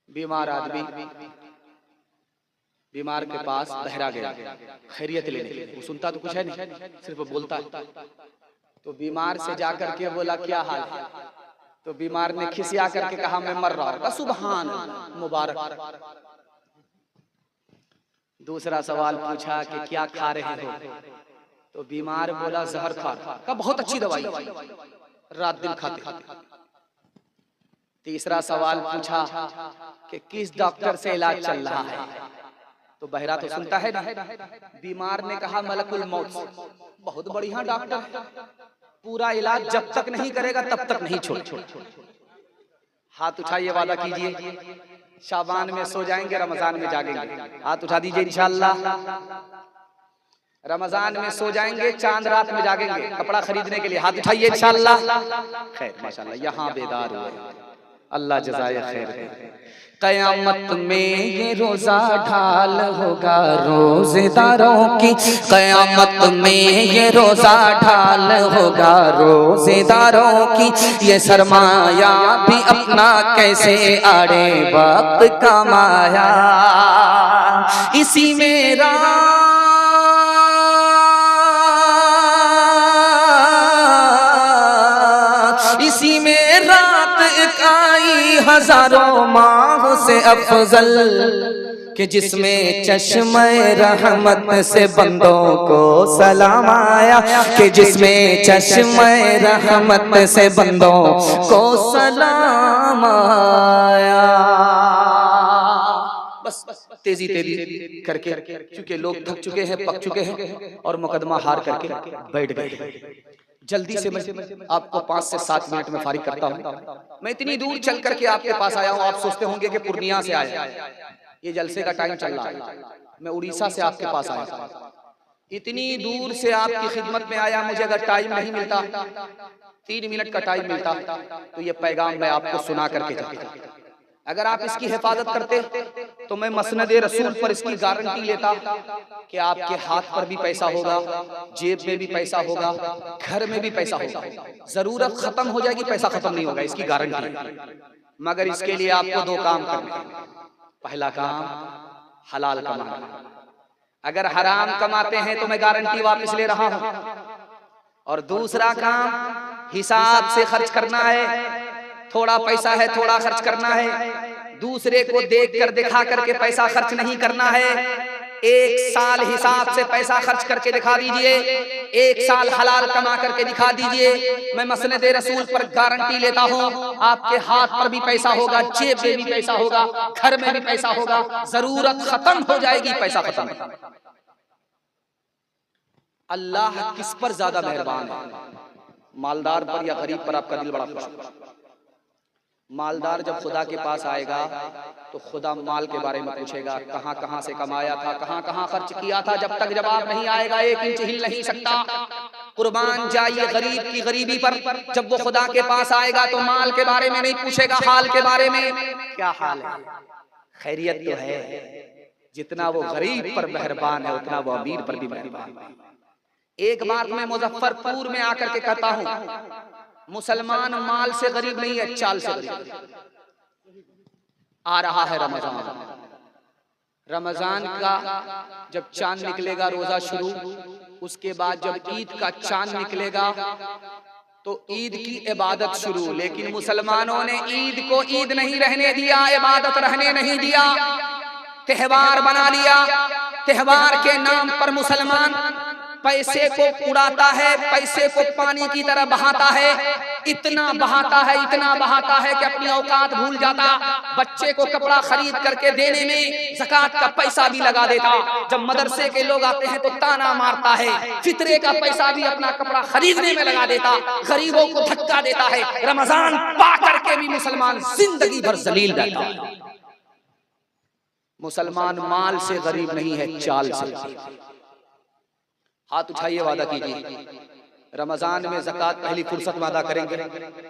बीमार आदमी बीमार के पास बहरा गया खैरियत लेने के लिए। वो सुनता तो कुछ है नहीं, सिर्फ बोलता है। तो बीमार से जाकर के बोला क्या हाल है? तो बीमार ने खिसिया करके कहा मैं मर रहा हूं। सुभान अल्लाह, मुबारक। दूसरा सवाल पूछा कि क्या खा रहे हो? तो बीमार बोला जहर खा रहा। का बहुत अच्छी दवाई, रात दिन खाते। तीसरा सवाल पूछा कि किस डॉक्टर से इलाज चल रहा है? तो बहरा तो सुनता है ना। बीमार ने कहा मलकुल मौत। बहुत बढ़िया डॉक्टर है, पूरा इलाज जब तक नहीं करेगा तब तक नहीं छोड़। हाथ उठाइए, वादा कीजिए शाबान में सो जाएंगे, रमजान में जागेंगे। हाथ उठा दीजिए, इंशाअल्लाह रमजान में सो जाएंगे, चांद रात में जागेंगे। कपड़ा खरीदने के लिए हाथ उठाइए, इंशाअल्लाह। खैर माशाअल्लाह, यहाँ बेदार हुए, अल्लाह जज़ाए खैर दे। क़यामत में ये रोजा ढाल होगा रोजेदारों की, क़यामत में ये रोजा ढाल होगा रोजेदारों की। ये सरमाया भी अपना कैसे आड़े वक्त का माया, इसी में इसी में रात एक आई हजारों माह से अफजल, कि जिसमें चश्मे रहमत से बंदों को सलाम आया, कि जिसमें चश्मे रहमत से बंदों को सलाम आया। बस तेजी करके, क्योंकि लोग थक चुके हैं, पक चुके हैं और मुकदमा हार करके बैठ गए। जल्दी से मैं आपको 5 से 7 मिनट में फारिग करता हूँ। मैं इतनी दूर चल करके आपके पास आया हूँ, आप सोचते होंगे कि पूर्णिया से आया, ये जलसे का टाइम चल रहा है। मैं उड़ीसा से आपके पास आया, इतनी दूर से आपकी खिदमत में आया। मुझे अगर टाइम नहीं मिलता, 3 मिनट का टाइम मिलता, तो ये पैगाम मैं आपको सुना करके जाता। अगर आप इसकी हिफाजत करते तो मैं मसनदे रसूल पर इसकी गारंटी लेता कि आपके हाथ पर भी पैसा होगा, जेब में भी पैसा होगा, घर में भी पैसा होगा। जरूरत खत्म हो जाएगी, पैसा खत्म नहीं होगा, इसकी गारंटी। मगर इसके लिए आपको 2 काम करने। पहला काम हलाल कमाना। अगर हराम कमाते हैं तो मैं गारंटी वापस ले रहा हूं, और दूसरा काम हिसाब से खर्च करना है। थोड़ा पैसा है, थोड़ा खर्च करना है। दूसरे को देख कर दिखा करके पैसा खर्च नहीं करना है। एक साल हिसाब से पैसा खर्च करके दिखा दीजिए, एक साल हलाल कमा करके दिखा दीजिए। मैं मसनद रसूल पर गारंटी लेता हूँ, आपके हाथ पर भी पैसा होगा, जेब में भी पैसा होगा, घर में भी पैसा होगा। जरूरत खत्म हो जाएगी, पैसा खत्म। अल्लाह किस पर ज्यादा मेहरबान है, मालदार पर या गरीब पर? आपका दिल बड़ा खुश होगा। मालदार जब खुदा के पास आएगा तो खुदा माल के बारे में पूछेगा, कहां कहां से कमाया था, कहां कहां खर्च किया था। जब तक जवाब नहीं आएगा 1 इंच हिल नहीं सकता। कुर्बान जाइए गरीब की गरीबी पर। जब वो खुदा के पास आएगा तो माल के बारे में नहीं पूछेगा, हाल के बारे में। क्या हाल है? खैरियत तो है। जितना वो गरीब पर मेहरबान है उतना वो अमीर पर भी मेहरबान है। एक बात मैं मुजफ्फरपुर में आकर के कहता हूं, मुसलमान माल से गरीब नहीं है, चाल से गरीब। आ रहा है रमजान, रमजान का जब चांद निकलेगा रोजा शुरू, उसके बाद जब ईद का चांद निकलेगा तो ईद की इबादत शुरू। लेकिन मुसलमानों ने ईद को ईद नहीं रहने दिया, इबादत रहने नहीं दिया, त्योहार बना लिया। त्योहार के नाम पर मुसलमान पैसे को उड़ाता है, पैसे को पानी की तरह बहाता है। इतना बहाता है, इतना बहाता है कि अपनी औकात भूल जाता। बच्चे को कपड़ा खरीद करके देने में ज़कात का पैसा भी लगा देता। जब मदरसे के लोग आते हैं तो ताना मारता है। फितरे का पैसा भी अपना कपड़ा खरीदने में लगा देता, गरीबों को धक्का देता है। रमजान पा करके भी मुसलमान जिंदगी भर जलील रहता है। मुसलमान माल से गरीब नहीं है, चाल से। हाथ उठाइए, वादा कीजिए रमजान में ज़कात पहली फुर्सत में अदा करेंगे,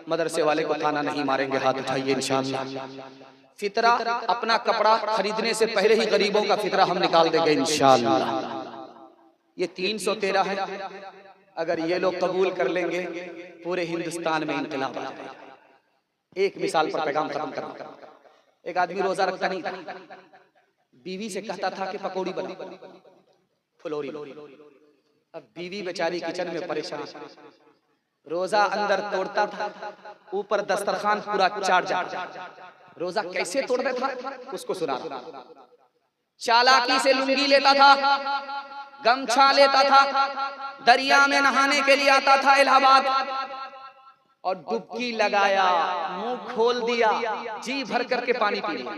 मदरसे वाले को ताना नहीं मारेंगे। हाथ उठाइए इंशाअल्लाह। फितरा, अपना कपड़ा खरीदने से पहले ही गरीबों का फितरा हम निकाल देंगे इंशाअल्लाह। ये 313 है। अगर ये लोग कबूल कर लेंगे पूरे हिंदुस्तान में इंकलाब आ जाएगा। एक मिसाल पर पैगाम खत्म करना। एक आदमी रोजा रखता नहीं था, बीवी से कहता था कि पकौड़ी बना, फुलौरी। अब बीवी बेचारी किचन में परेशान, रोजा अंदर तोड़ता था, ऊपर दस्तरखान पूरा चाट जाता। रोजा कैसे तोड़ता था उसको सुना। चालाकी से लुंगी लेता था, गमछा लेता था, दरिया में नहाने के लिए आता था इलाहाबाद, और डुबकी लगाया, मुंह खोल दिया, जी भर करके पानी पी लिया।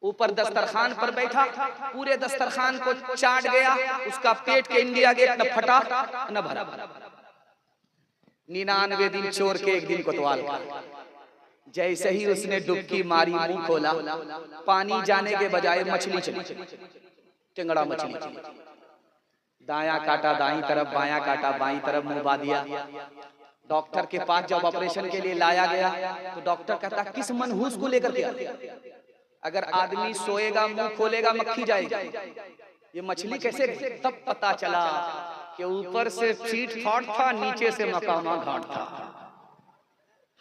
ऊपर दस्तरखान पर बैठा, पूरे दस्तरखान को चाट गया। उसका पेट के इंडिया गेट न फटा न भरा। 99 दिन चोर के एक दिन कोतवाल का। जैसे ही उसने डुबकी मारी, मुंह खोला, पानी जाने के बजाय मछली चली, टिंगड़ा मछली। दायां काटा दाईं तरफ, बायां काटा बाईं तरफ, मुंह बा दिया। डॉक्टर के पास जब ऑपरेशन के लिए लाया गया तो डॉक्टर कहता, किस मनहूस को लेकर के आया? अगर आदमी सोएगा, मुंह खोलेगा, मक्खी जाएगी। ये मछली कैसे? तब पता चला कि ऊपर से फीट फाट था, नीचे से मकामा घाट था।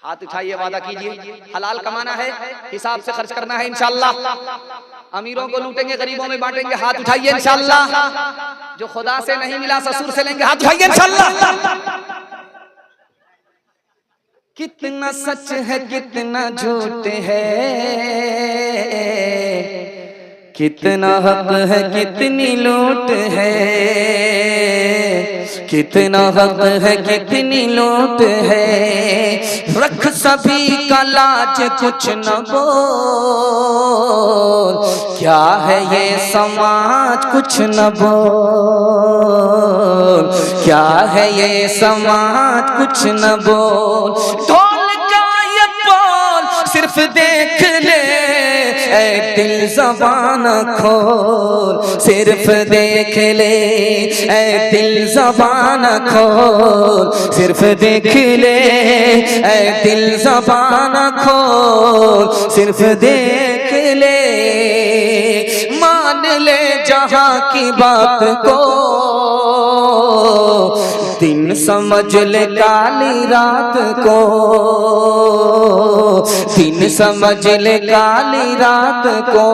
हाथ उठाइए, वादा कीजिए हलाल कमाना है, हिसाब से खर्च करना है इंशाअल्लाह। अमीरों को लूटेंगे, गरीबों में बांटेंगे। हाथ उठाइए इंशाअल्लाह। जो खुदा से नहीं मिला ससुर से लेंगे। हाथ उठाइए इंशाअल्लाह। कितना सच है कितना झूठ है, कितना हक है कितनी लूट है, कितना हक है कितनी लूट है। रख सभी का लाज कुछ न बोल, क्या है ये समाज कुछ न बोल, क्या है ये समाज कुछ न बोल। ढोल का ये बोल सिर्फ देख ले ऐ दिल ज़बान खोल, सिर्फ देख ले ऐ दिल ज़बान खोल, सिर्फ देख ले ऐ दिल ज़बान खोल, सिर्फ देख ले। मान ले जहां की बात को, दिन समझ ले काली रात को, दिन समझ ले काली रात को।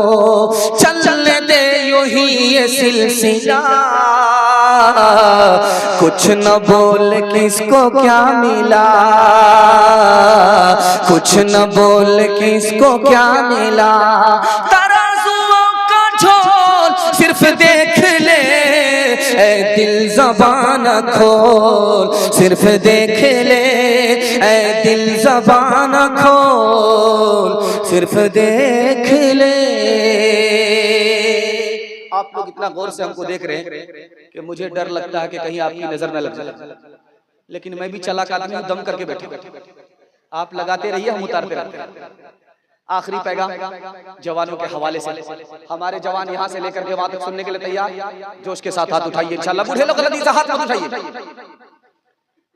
चलने दे यूं ही ये सिलसिला, कुछ न बोल किसको क्या मिला, कुछ न बोल किसको क्या मिला। तराजुओं का झोल सिर्फ देख ले, ऐ दिल ज़बान खोल, सिर्फ देख ले, ऐ दिल ज़बान खोल, सिर्फ देख ले। आप लोग इतना गौर से हमको देख रहे हैं कि मुझे डर लगता है कि कहीं आपकी नजर न लग जाए, लेकिन मैं भी चालाक आदमी हूं, दम करके बैठे। आप लगाते रहिए, हम उतारते रहते हैं। आखिरी पैगाम जवानों के हवाले से, हमारे जवान यहाँ से लेकर के वहां तक सुनने के लिए तैयार, जोश के साथ हाथ उठाइए इंशाल्लाह। बूढ़े लोग गलती से हाथ मत उठाइए।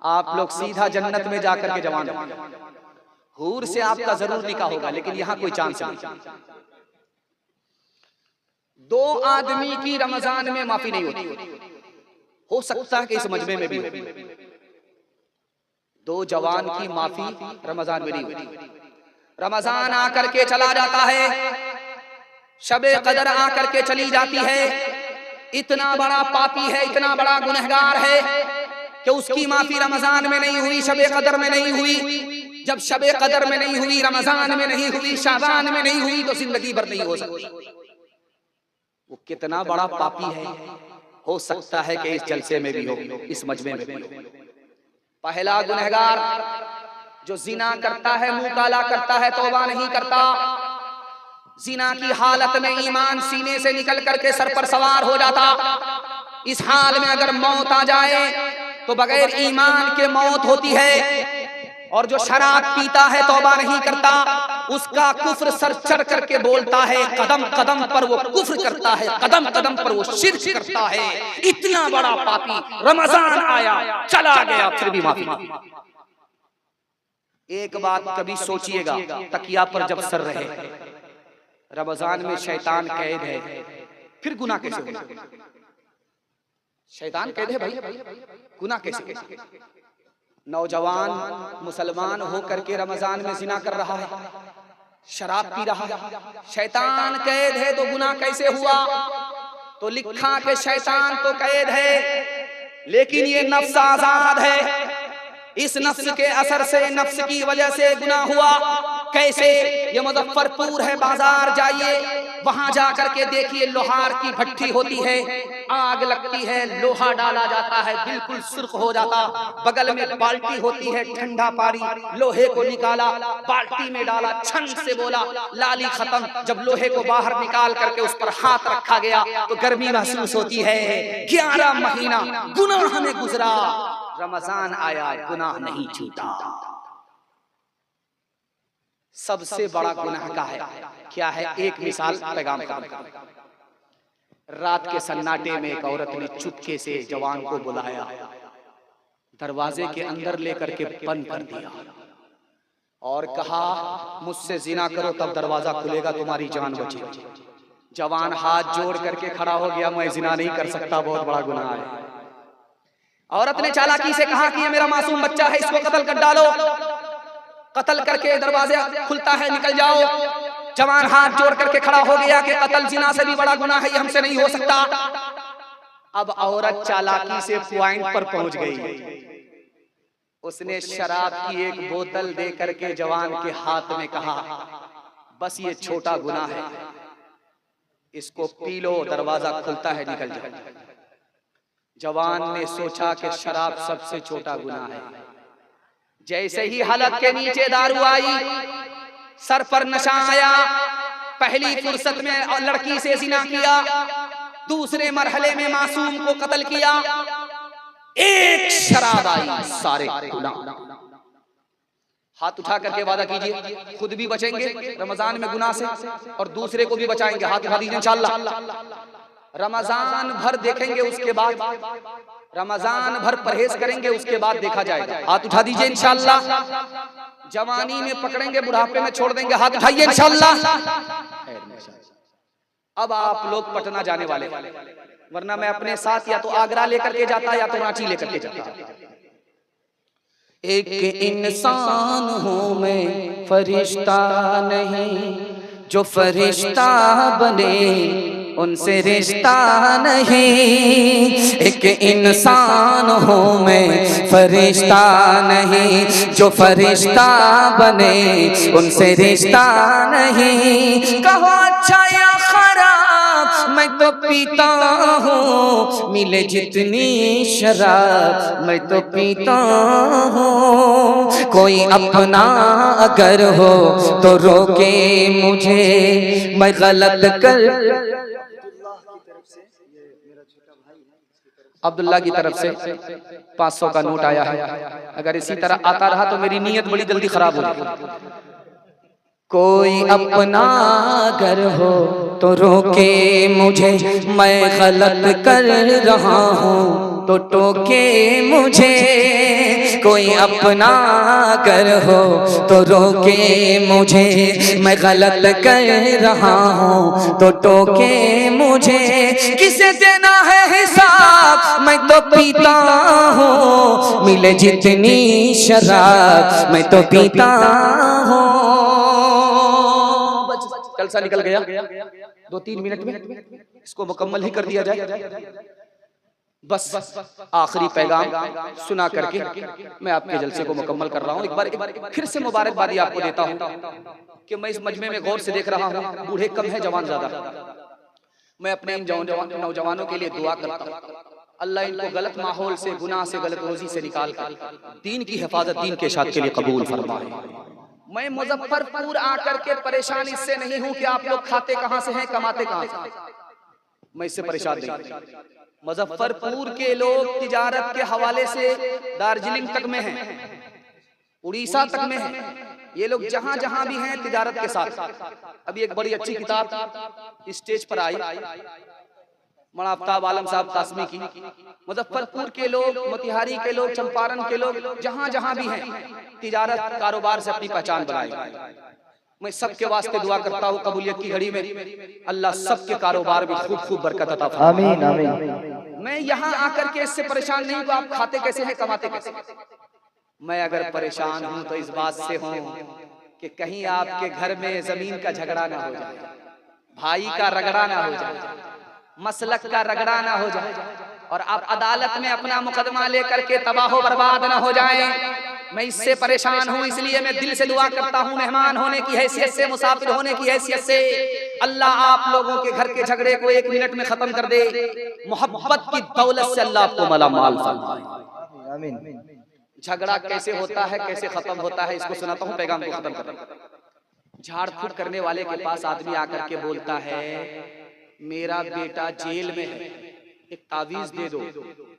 आप लोग सीधा जन्नत में जाकर के जवान, हूर से आपका जरूर निकाह होगा, लेकिन यहाँ कोई चांस नहीं। 2 आदमी की रमजान में माफी नहीं होती, हो सकता है कि इस मजमे में भी हो। 2 जवान की माफी रमजान में नहीं होती। रमजान आकर के चला जाता है, शबे कदर आकर के चली जाती है। इतना बड़ा पापी है, इतना बड़ा गुनहगार है कि उसकी माफी रमजान में नहीं हुई, शबे कदर में नहीं हुई। जब शबे कदर में नहीं हुई, रमजान में नहीं हुई, शाबान में नहीं हुई, तो जिंदगी भर नहीं हो सकती। वो कितना बड़ा पापी है, हो सकता है कि इस जलसे में भी हो, इस मजमे में भी हो। पहला गुनहगार जो जिना करता है, मुंह काला करता है, तौबा नहीं करता, जिना की हालत में ईमान सीने से निकल करके सर पर सवार हो जाता। इस हाल में अगर मौत आ जाए तो बगैर ईमान के मौत होती है। और जो शराब पीता है, तौबा नहीं करता, उसका कुफ्र सर चढ़ करके बोलता है, कदम कदम पर वो कुफ्र करता है, कदम कदम पर वो शिर्क करता है। इतना बड़ा पापी, रमजान आया चला गया फिर भी माफी। एक बात कभी सोचिएगा, तकिया पर जब सर रहे, रमजान में शैतान कैद है, फिर गुनाह कैसे होगा? शैतान कैद है भाई, गुनाह कैसे? नौजवान मुसलमान होकर के रमजान में जिना कर रहा है, शराब पी रहा है, शैतान कैद है, तो गुनाह कैसे हुआ? तो लिखा कि शैतान तो कैद है, लेकिन ये नफ्स आजाद है। इस नफ्स के असर से, नफ्स की वजह से गुनाह हुआ। कैसे? ये मुजफ्फरपुर है, बाजार जाइए, वहां जाकर के देखिए, लोहार की भट्टी होती है, आग लगती है, लोहा डाला जाता है, बिल्कुल सुर्ख हो जाता। बगल में बाल्टी होती है, ठंडा पानी, लोहे को निकाला, बाल्टी में डाला, छन से बोला लाली खत्म। जब लोहे को बाहर निकाल करके उस पर हाथ रखा गया तो गर्मी महसूस होती है। 11 महीना गुनाह में गुजरा, रमजान आया, गुनाह नहीं छूटा। सबसे बड़ा गुनाह का है क्या है? एक मिसाल पैगाम का। रात के सन्नाटे में एक औरत ने चुपके से जवान को बुलाया, दरवाजे के अंदर लेकर के बंद कर दिया और कहा, मुझसे जिना करो तब दरवाजा खुलेगा, तुम्हारी जान बचेगी। जवान हाथ जोड़ करके खड़ा हो गया, मैं जिना नहीं कर सकता, बहुत बड़ा गुनाह है। औरत ने चालाकी से कहा कि ये मेरा मासूम बच्चा है, इसको कत्ल कर डालो। कत्ल करके दरवाजा खुलता है, निकल जाओ। जवान हाथ जोड़ करके खड़ा हो गया कि कत्ल जिना से भी बड़ा गुनाह है, ये हमसे नहीं हो सकता। अब औरत चालाकी से पॉइंट पर पहुंच गई। उसने शराब की एक बोतल दे करके जवान के हाथ में कहा, बस ये छोटा गुनाह है, इसको पी लो, दरवाजा खुलता है, निकल जाओ। जवान ने सोचा कि शराब सबसे छोटा गुनाह है। जैसे ही हलक के नीचे दारू आई, सर पर नशा आया, पहली फुर्सत में लड़की से जिना किया, दूसरे मरहले में मासूम को कत्ल किया। एक शराब आई, सारे गुनाह। हाथ उठा करके वादा कीजिए, खुद भी बचेंगे रमजान में गुनाह से और दूसरे को भी बचाएंगे। हाथ उठा दीजिए इंशाअल्लाह। रमजान भर देखेंगे, उसके बाद रमजान भर परहेज करेंगे, उसके बाद देखा जाएगा। हाथ उठा दीजिए इंशाअल्लाह। जवानी में पकड़ेंगे, बुढ़ापे में छोड़ देंगे। हाथ उठाइए इंशाअल्लाह। अब आप लोग पटना जाने वाले, वरना मैं अपने साथ या तो आगरा लेकर के जाता या तो रांची लेकर के जाता। एक इंसान हूँ मैं, फरिश्ता नहीं, जो फरिश्ता बने उनसे रिश्ता नहीं। एक इंसान हूँ मैं फरिश्ता नहीं, जो फरिश्ता बने उनसे रिश्ता नहीं। कहो अच्छा या खराब मैं तो पीता हूँ, मिले जितनी शराब मैं तो पीता हूँ। कोई अपना अगर हो तो रोके मुझे, मैं गलत कर। अब्दुल्ला की तरफ से 500 का नोट आया है। अगर इसी तरह आता रहा तो मेरी नीयत बड़ी जल्दी खराब हो जाएगी। कोई अपना अगर हो तो रोके मुझे, मैं गलत कर रहा हूँ तो टोके मुझे। कोई अपना अगर हो तो रोके मुझे, मैं गलत कर रहा हूँ तो टोके मुझे। किसे देना है हिसाब मैं तो पीता हूँ, मिले जितनी शराब मैं तो पीता हूँ। जलसा निकल गया, 2-3 मिनट में इसको मुकम्मल ही कर दिया जाए। बस आखिरी पैगाम सुना करके मैं आपके जलसे को मुकम्मल कर रहा हूँ। एक बार फिर से मुबारकबादी आपको देता हूँ कि मैं इस मजमे में गौर से देख रहा हूँ, बूढ़े कम है जवान ज्यादा। मैं अपने इन नौजवानों के लिए दुआ करता हूँ, अल्लाह इनको गलत माहौल से, गुनाह से, गलत रोजी से निकाल कर दीन की हिफाजत दीन के साथ के लिए कबूल फरमाए। मैं मुजफ्फरपुर आकर के परेशान इससे नहीं हूं कि आप लोग खाते कहां से हैं, कमाते कहां से, मैं इससे परेशान नहीं। मुजफ्फरपुर के लोग तिजारत के हवाले से दार्जिलिंग तक में हैं, उड़ीसा तक में हैं। ये लोग जहां जहां भी हैं तिजारत के साथ। अभी एक बड़ी अच्छी किताब स्टेज पर आई, मौलाना आफ्ताब आलम साहब कासमी की। मुजफ्फरपुर के लोग, मोतिहारी के लोग, चंपारण के लोग, जहां जहां भी हैं तिजारत कारोबार से अपनी पहचान बनाए। मैं सबके वास्ते दुआ करता हूँ कबूलियत की घड़ी में अल्लाह सबके कारोबार में खूब खूब बरकत अता फरमाए। आमीन आमीन। मैं यहाँ आकर के इससे परेशान नहीं हूँ आप खाते कैसे हैं, कमाते कैसे। मैं अगर परेशान हूँ तो इस बात से हूँ कि कहीं आपके घर में जमीन का झगड़ा ना हो जाए, भाई का रगड़ा ना हो जाए, मसलक का रगड़ा ना हो जाए, और आप अदालत में अपना मुकदमा लेकर के तबाह बर्बाद ना हो जाए। मैं इससे परेशान हूँ, इसलिए मैं दिल से दुआ करता हूँ मेहमान होने की हैसियत से, मुसाफिर होने की हैसियत से, अल्लाह आप लोगों के घर के झगड़े को 1 मिनट में खत्म कर दे। मोहब्बत की दौलत से अल्लाह आपको मालामाल फरमाए। आमीन। झगड़ा कैसे होता है, कैसे खत्म होता है, इसको सुनाता हूँ, पैगाम को खत्म कर। झाड़ फूक करने वाले के पास आदमी आकर के बोलता है मेरा बेटा जेल में है, एक तावीज दे दो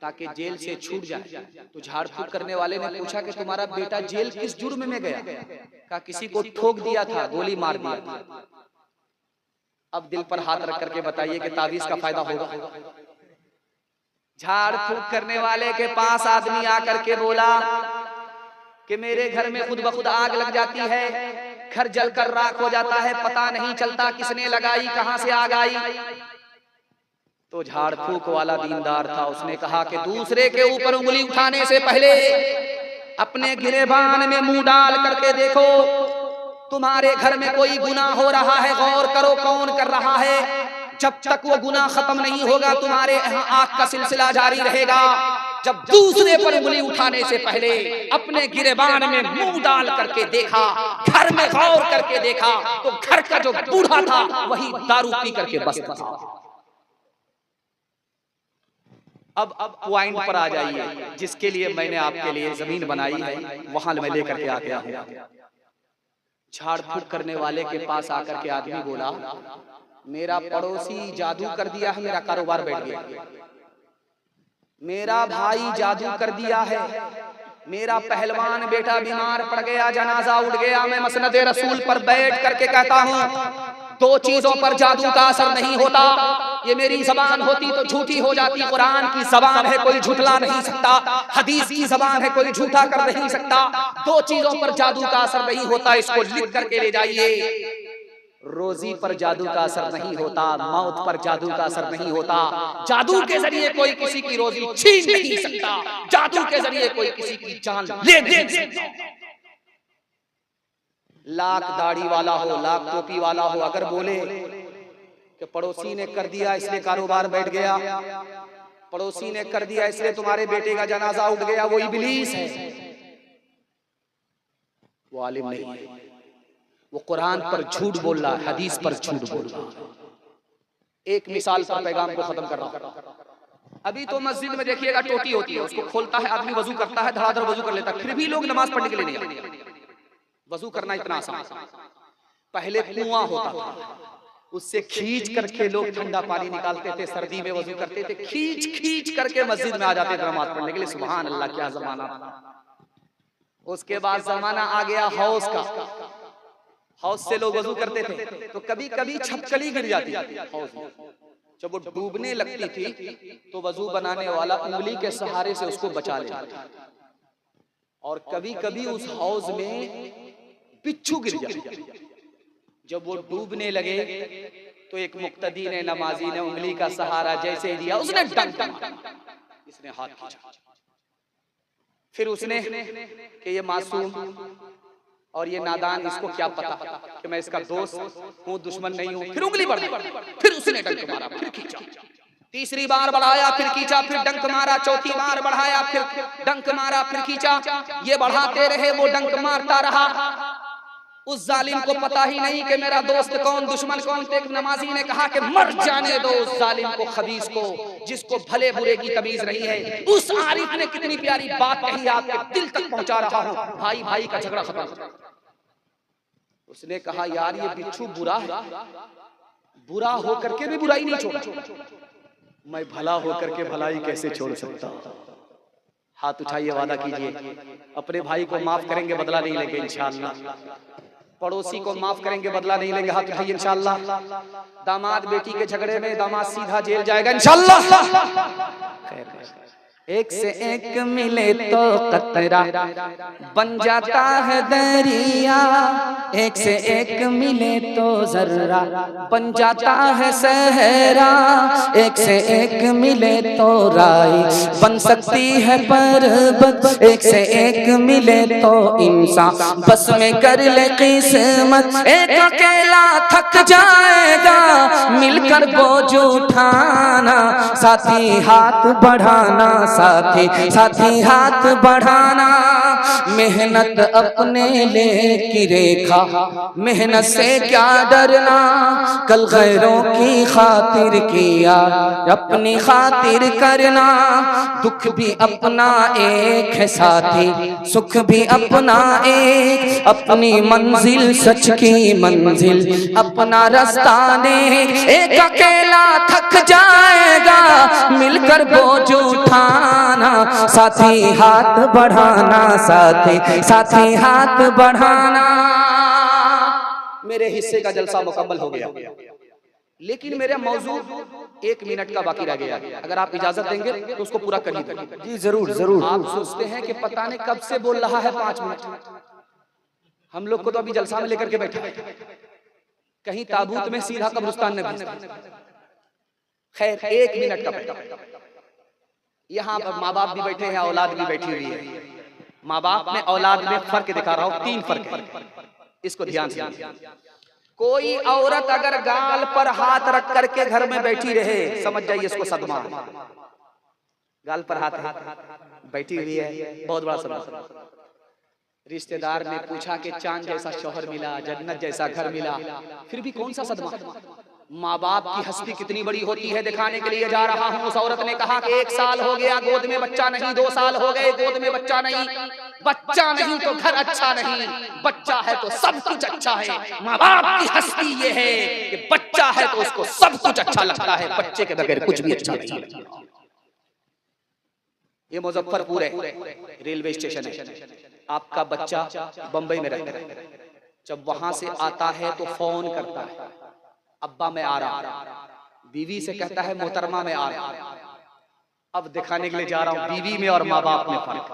ताकि जेल से छूट जाए। तो झाड़ फूक करने वाले ने पूछा कि तुम्हारा बेटा जेल किस जुर्म में गया? कहा किसी को ठोक दिया था, गोली मार दिया था। अब दिल पर हाथ रख करके बताइए कि तावीज का फायदा होगा? झाड़ फूक करने वाले के पास आदमी आकर के बोला कि मेरे घर में खुद ब खुद आग लग जाती है, घर जलकर राख हो जाता है, पता नहीं चलता किसने लगाई, कहां से आग आई। तो झाड़ फूक वाला दीनदार था, उसने कहा कि दूसरे के ऊपर उंगली उठाने से पहले अपने गिरेबान में मुंह डाल करके देखो, तुम्हारे घर में कोई गुनाह हो रहा है, गौर करो कौन कर रहा है। जब तक वो गुनाह खत्म नहीं होगा तुम्हारे यहाँ आग का सिलसिला जारी रहेगा। जब दूसरे पर उंगली उठाने से पहले अपने गिरेबान में मुंह डाल करके देखा, घर में गौर करके देखा, तो घर का जो बूढ़ा था वही दारू पी करके बसता था। अब पॉइंट पर आ जाइए, जिसके लिए मैंने आपके लिए जमीन बनाई है वहां मैं लेकर के आ गया हूं। झाड़ फूक करने वाले के पास आकर के आदमी बोला मेरा पड़ोसी जादू कर दिया है, मेरा कारोबार बैठ गया, मेरा भाई जादू कर दिया है, मेरा पहलवान बेटा बीमार पड़ गया, जनाजा उठ गया। मैं मसनद रसूल पर बैठ करके कहता हूँ 2 चीजों पर जादू का असर नहीं होता। ये मेरी जबान होती तो झूठी हो जाती, कुरान की जबान है कोई झूठला नहीं सकता, हदीस की जबान है कोई झूठा कर नहीं सकता। 2 चीजों पर जादू का असर नहीं होता, इसको लिख करके ले जाइए। रोजी पर जादू का असर नहीं होता, मौत पर जादू का असर नहीं होता। जादू के जरिए कोई किसी की रोजी छीन नहीं सकता, जादू के जरिए कोई किसी की जान ले नहीं सकता। लाख दाढ़ी वाला हो, लाख टोपी वाला हो, अगर बोले कि पड़ोसी ने कर दिया इसलिए कारोबार बैठ गया, पड़ोसी ने कर दिया इसलिए तुम्हारे बेटे का जनाजा उठ गया, वो इब्लीस है, वो आलिम नहीं है, वो कुरान पर झूठ बोल रहा है, हदीस पर झूठ बोल रहा है। एक मिसाल पर पैगाम को खत्म कर रहा हूं। अभी तो मस्जिद में देखिएगा टोटी होती है, उसको खोलता है आदमी, वजू करता है, धड़ाधड़ वजू कर लेता है, फिर भी लोग नमाज पढ़ने के लिए नहीं आते। वजू करना इतना आसान, पहले कुआं होता था, उससे खींच करके लोग ठंडा पानी निकालते थे, सर्दी में वजू करते थे, खींच खींच करके मस्जिद में आ जाते थे नमाज पढ़ने के लिए। सुभान अल्लाह, क्या जमाना था। उसके बाद जमाना आ गया हौज का, हौज से लोग वजू करते थे, तो कभी कभी छपकली गिर जाती हौज में, जब वो डूबने लगती थी तो वजू बनाने वाला उंगली के सहारे से उसको बचा लेता था। और कभी कभी उस हौज में बिच्छू गिर जाता, जब वो डूबने लगे तो एक मुक्तदी ने, नमाजी ने उंगली का सहारा जैसे दिया, उसने डंक मारा, इसने हाथ खींचा, फिर उसने कि ये मासूम और ये नादान, इसको क्या पता कि मैं इसका दोस्त हूँ, दुश्मन नहीं हूँ, फिर उंगली बढ़ाई, फिर उसने डंक मारा, फिर खींचा, तीसरी बार बढ़ाया, फिर खींचा, फिर डंक मारा, चौथी बार बढ़ाया, फिर डंक मारा, फिर खींचा, ये बढ़ाते रहे, वो डंक मारता रहा। उस जालिम को पता ही नहीं कि मेरा दोस्त कौन, दुश्मन कौन। एक नमाजी ने कहा कि मर जाने दो उस जालिम को, खबीस को, जिसको भले बुरे की तमीज नहीं है। उस आरिफ ने कितनी प्यारी बात कही, आपके दिल तक पहुंचा रहा हूं, भाई भाई का झगड़ा खत्म। उसने कहा यार ये बिच्छू बुरा है, बुरा होकर के भी बुराई नहीं छोड़ा, मैं भला होकर के भलाई कैसे छोड़ सकता हूं। हाथ उठाइए, वादा कीजिए अपने भाई को माफ करेंगे, बदला नहीं लेंगे इंशाअल्लाह। पड़ोसी को माफ करेंगे, बदला नहीं लेंगे, हाथ उठाइए इंशाअल्लाह। दामाद बेटी के झगड़े में दामाद सीधा जेल जाएगा इंशाअल्लाह। एक से एक मिले तो कतरा बन जाता है दरिया, एक से एक मिले तो जर्रा बन जाता है सहरा, एक से एक मिले तो राई बन सकती है पर्वत, एक से एक मिले तो इंसान बस में कर ले किस्मत। एक अकेला थक जाएगा मिलकर बोझ उठाना, साथी हाथ बढ़ाना, साथी साथी हाथ बढ़ाना। मेहनत अपने ले की रेखा, मेहनत से क्या डरना, कल गैरों की खातिर किया अपनी खातिर करना। दुख भी अपना एक है साथी, सुख भी अपना एक, अपनी मंजिल सच की मंजिल अपना रास्ता देख। एक अकेला थक जाएगा मिलकर बोझ उठाना, साथी हाथ बढ़ाना, साथी साथी हाथ बढ़ाना। मेरे हिस्से का जलसा मुकम्मल हो गया, लेकिन मेरा मौजू 1 मिनट का बाकी रह गया। अगर आप इजाजत देंगे तो उसको पूरा कर लीजिए। जी जरूर जरूर। आप सोचते हैं कि पता नहीं कब से बोल रहा है 5 मिनट, हम लोग को तो अभी जलसा में लेकर के बैठा है, कहीं ताबूत में सीधा कब्रिस्तान में भेज। खैर 1 मिनट का बैठा, यहाँ पर माँ बाप भी बैठे हैं, औलाद भी बैठी हुई है। माँ बाप में औलाद में फर्क दिखा रहा हूँ, 3 फर्क है, इसको ध्यान से। कोई औरत अगर गाल पर हाथ रख करके घर में बैठी रहे, समझ जाइए इसको सदमा। गाल पर हाथ बैठी हुई है, बहुत बड़ा सदमा। रिश्तेदार ने पूछा कि चांद जैसा शौहर मिला, जन्नत जैसा घर मिला, फिर भी कौन सा सदमा। माँ बाप की हस्ती कितनी बड़ी होती है दिखाने के लिए जा रहा हूँ। उस औरत ने कहा कि 1 साल हो गया गोद में बच्चा नहीं, 2 साल हो गए गोद में बच्चा नहीं। बच्चा नहीं तो घर अच्छा नहीं, बच्चा है तो सब कुछ अच्छा है। माँ बाप की हस्ती ये है कि बच्चा है तो उसको सब कुछ अच्छा लगता है, बच्चे के बगैर कुछ भी अच्छा नहीं लगता। ये मुजफ्फरपुर है, रेलवे स्टेशन है। आपका बच्चा बंबई में रहता है, जब वहां से आता है तो फोन करता है, अब्बा मैं आ रहा। बीवी से कहता है मोहतरमा मैं आ रहा। अब दिखाने के लिए जा रहा हूं बीवी में और माँ बाप में फर्क।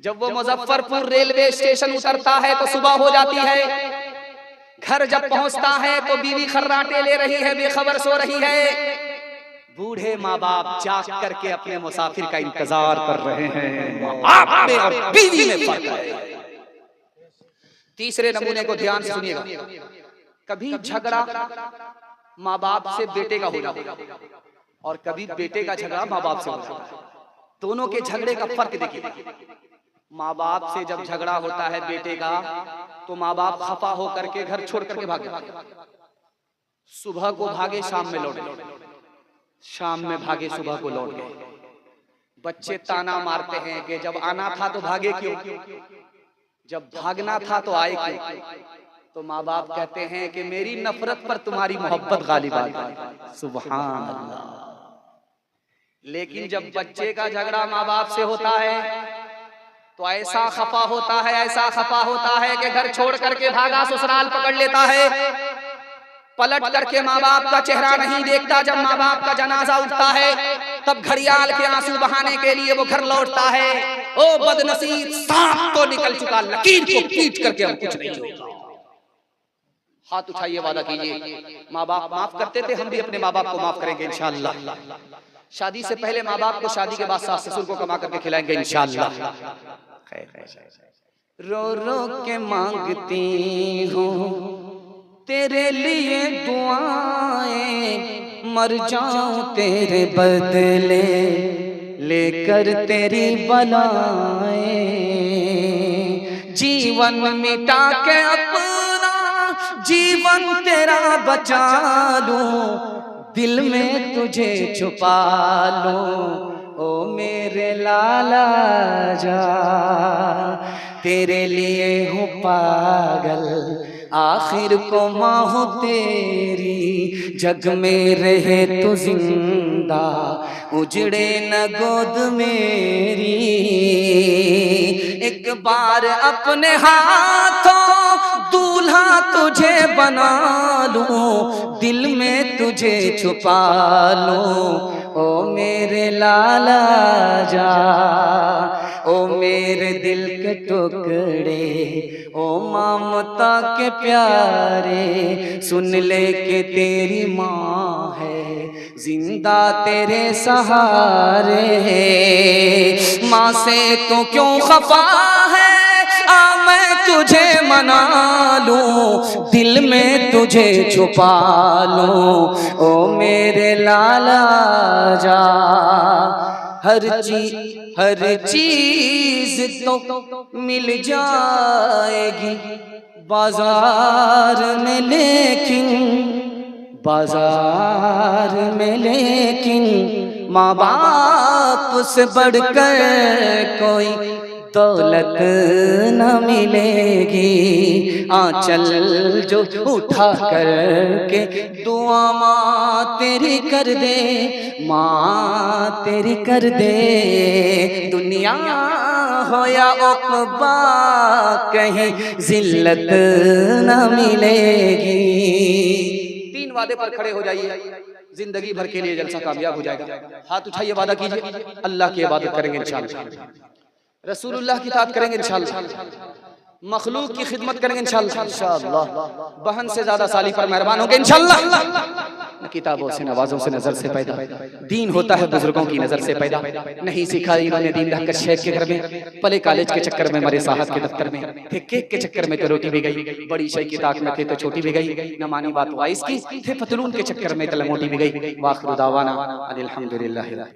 जब वो मुजफ्फरपुर रेलवे स्टेशन उतरता है तो सुबह हो जाती है, घर जब पहुंचता है तो बीवी खर्राटे ले रही है, बेखबर सो रही है। बूढ़े माँ बाप जाग करके अपने मुसाफिर का इंतजार कर रहे हैं। माँ बाप में और बीवी में फर्क है। तीसरे नमूने को ध्यान से सुनिएगा। कभी झगड़ा माँ बाप से बेटे का हो जाता है, और कभी बेटे का झगड़ा माँ बाप से हो जाता है। दोनों के झगड़े का फर्क देखिए। माँ बाप से जब झगड़ा होता है बेटे का, तो माँ बाप खफा हो करके घर छोड़ करके भागे, सुबह को भागे शाम में लौटे, शाम में भागे सुबह को लौट गए। बच्चे ताना मारते हैं कि जब आना था तो भागे क्यों, जब भागना था तो आए क्यों। तो माँ बाप कहते हैं कि मेरी नफरत पर तुम्हारी मोहब्बत गालिब आ गई। सुभान अल्लाह। लेकिन जब बच्चे का झगड़ा माँ बाप से होता है तो ऐसा खफा होता है, ऐसा खफा होता है कि घर छोड़ करके भागा ससुराल पकड़ लेता है। पलट करके माँ बाप का चेहरा नहीं देखता। जब माँ बाप का जनाजा उठता है तब घड़ियाल के आंसू बहाने के लिए वो घर लौटता है। ओ बदनसीब, सांप तो निकल चुका, लकीर को पीट करके हम कुछ नहीं होगा। हाथ उठाइए, वादा कीजिए। माँ बाप माफ करते थे, हम भी अपने माँ बाप को माफ करेंगे इंशाअल्लाह। शादी से पहले माँ बाप को, शादी के बाद सास ससुर को कमा करके खिलाएंगे इंशाअल्लाह। रो रो के मांगती हूँ तेरे लिए दुआएं, मर जाऊं तेरे बदले लेकर तेरी बलाएं। जीवन मिटा के अपना जीवन तेरा बचा लूं, दिल में तुझे छुपा लूं। ओ मेरे लाला जा, तेरे लिए हूँ पागल, आखिर को माँ हूँ तेरी। जग में रहे तू जिंदा, उजड़े न गोद मेरी। एक बार अपने हाथों दूल्हा तुझे बना लूं, दिल में तुझे छुपा लूं। ओ मेरे लाला जा, ओ मेरे दिल के टुकड़े, ओ ममता के प्यारे, सुन ले के तेरी माँ है जिंदा तेरे सहारे। माँ से तू क्यों खफा है, आ मैं तुझे मना लूं, दिल में तुझे छुपा लूं। ओ मेरे लाला जा, हर चीज तो मिल जाएगी बाजार में, लेकिन बाजार में लेकिन माँ बाप से बढ़कर कोई दौलत न मिलेगी। आंचल जो उठा करके दुआ माँ तेरी कर दे, माँ तेरी कर दे। दुनिया हो या उक़बा कहीं जिल्लत न मिलेगी। तीन वादे पर खड़े हो जाइए, जिंदगी भर के लिए जलसा कामयाब हो जाएगा। हाथ उठाइए, वादा कीजिए। अल्लाह की इबादत करेंगे इंशाअल्लाह, रसूलुल्लाह की इताअत करेंगे इंशाअल्लाह, मखलूक की खिदमत करेंगे इंशाअल्लाह, बहन से ज्यादा साली पर मेहरबान होंगे इंशाअल्लाह। किताबों से, नवाजों से, नजर से पैदा दीन होता है, बुजुर्गों की नजर से पैदा। नहीं सीखा इन्होंने दीन रहकर शेख के घर में, पले कॉलेज के चक्कर में, मरे साहब के दफ्तर में, थे केक के चक्कर में तो रोटी भी गई, बड़ी शेख की ताक में थे तो छोटी भी गई, न मानी बात वाइस की, थे पतलून के चक्कर में तो लंगोटी भी गई। वाखिर दावाना अनिल हम्दुलिल्लाह।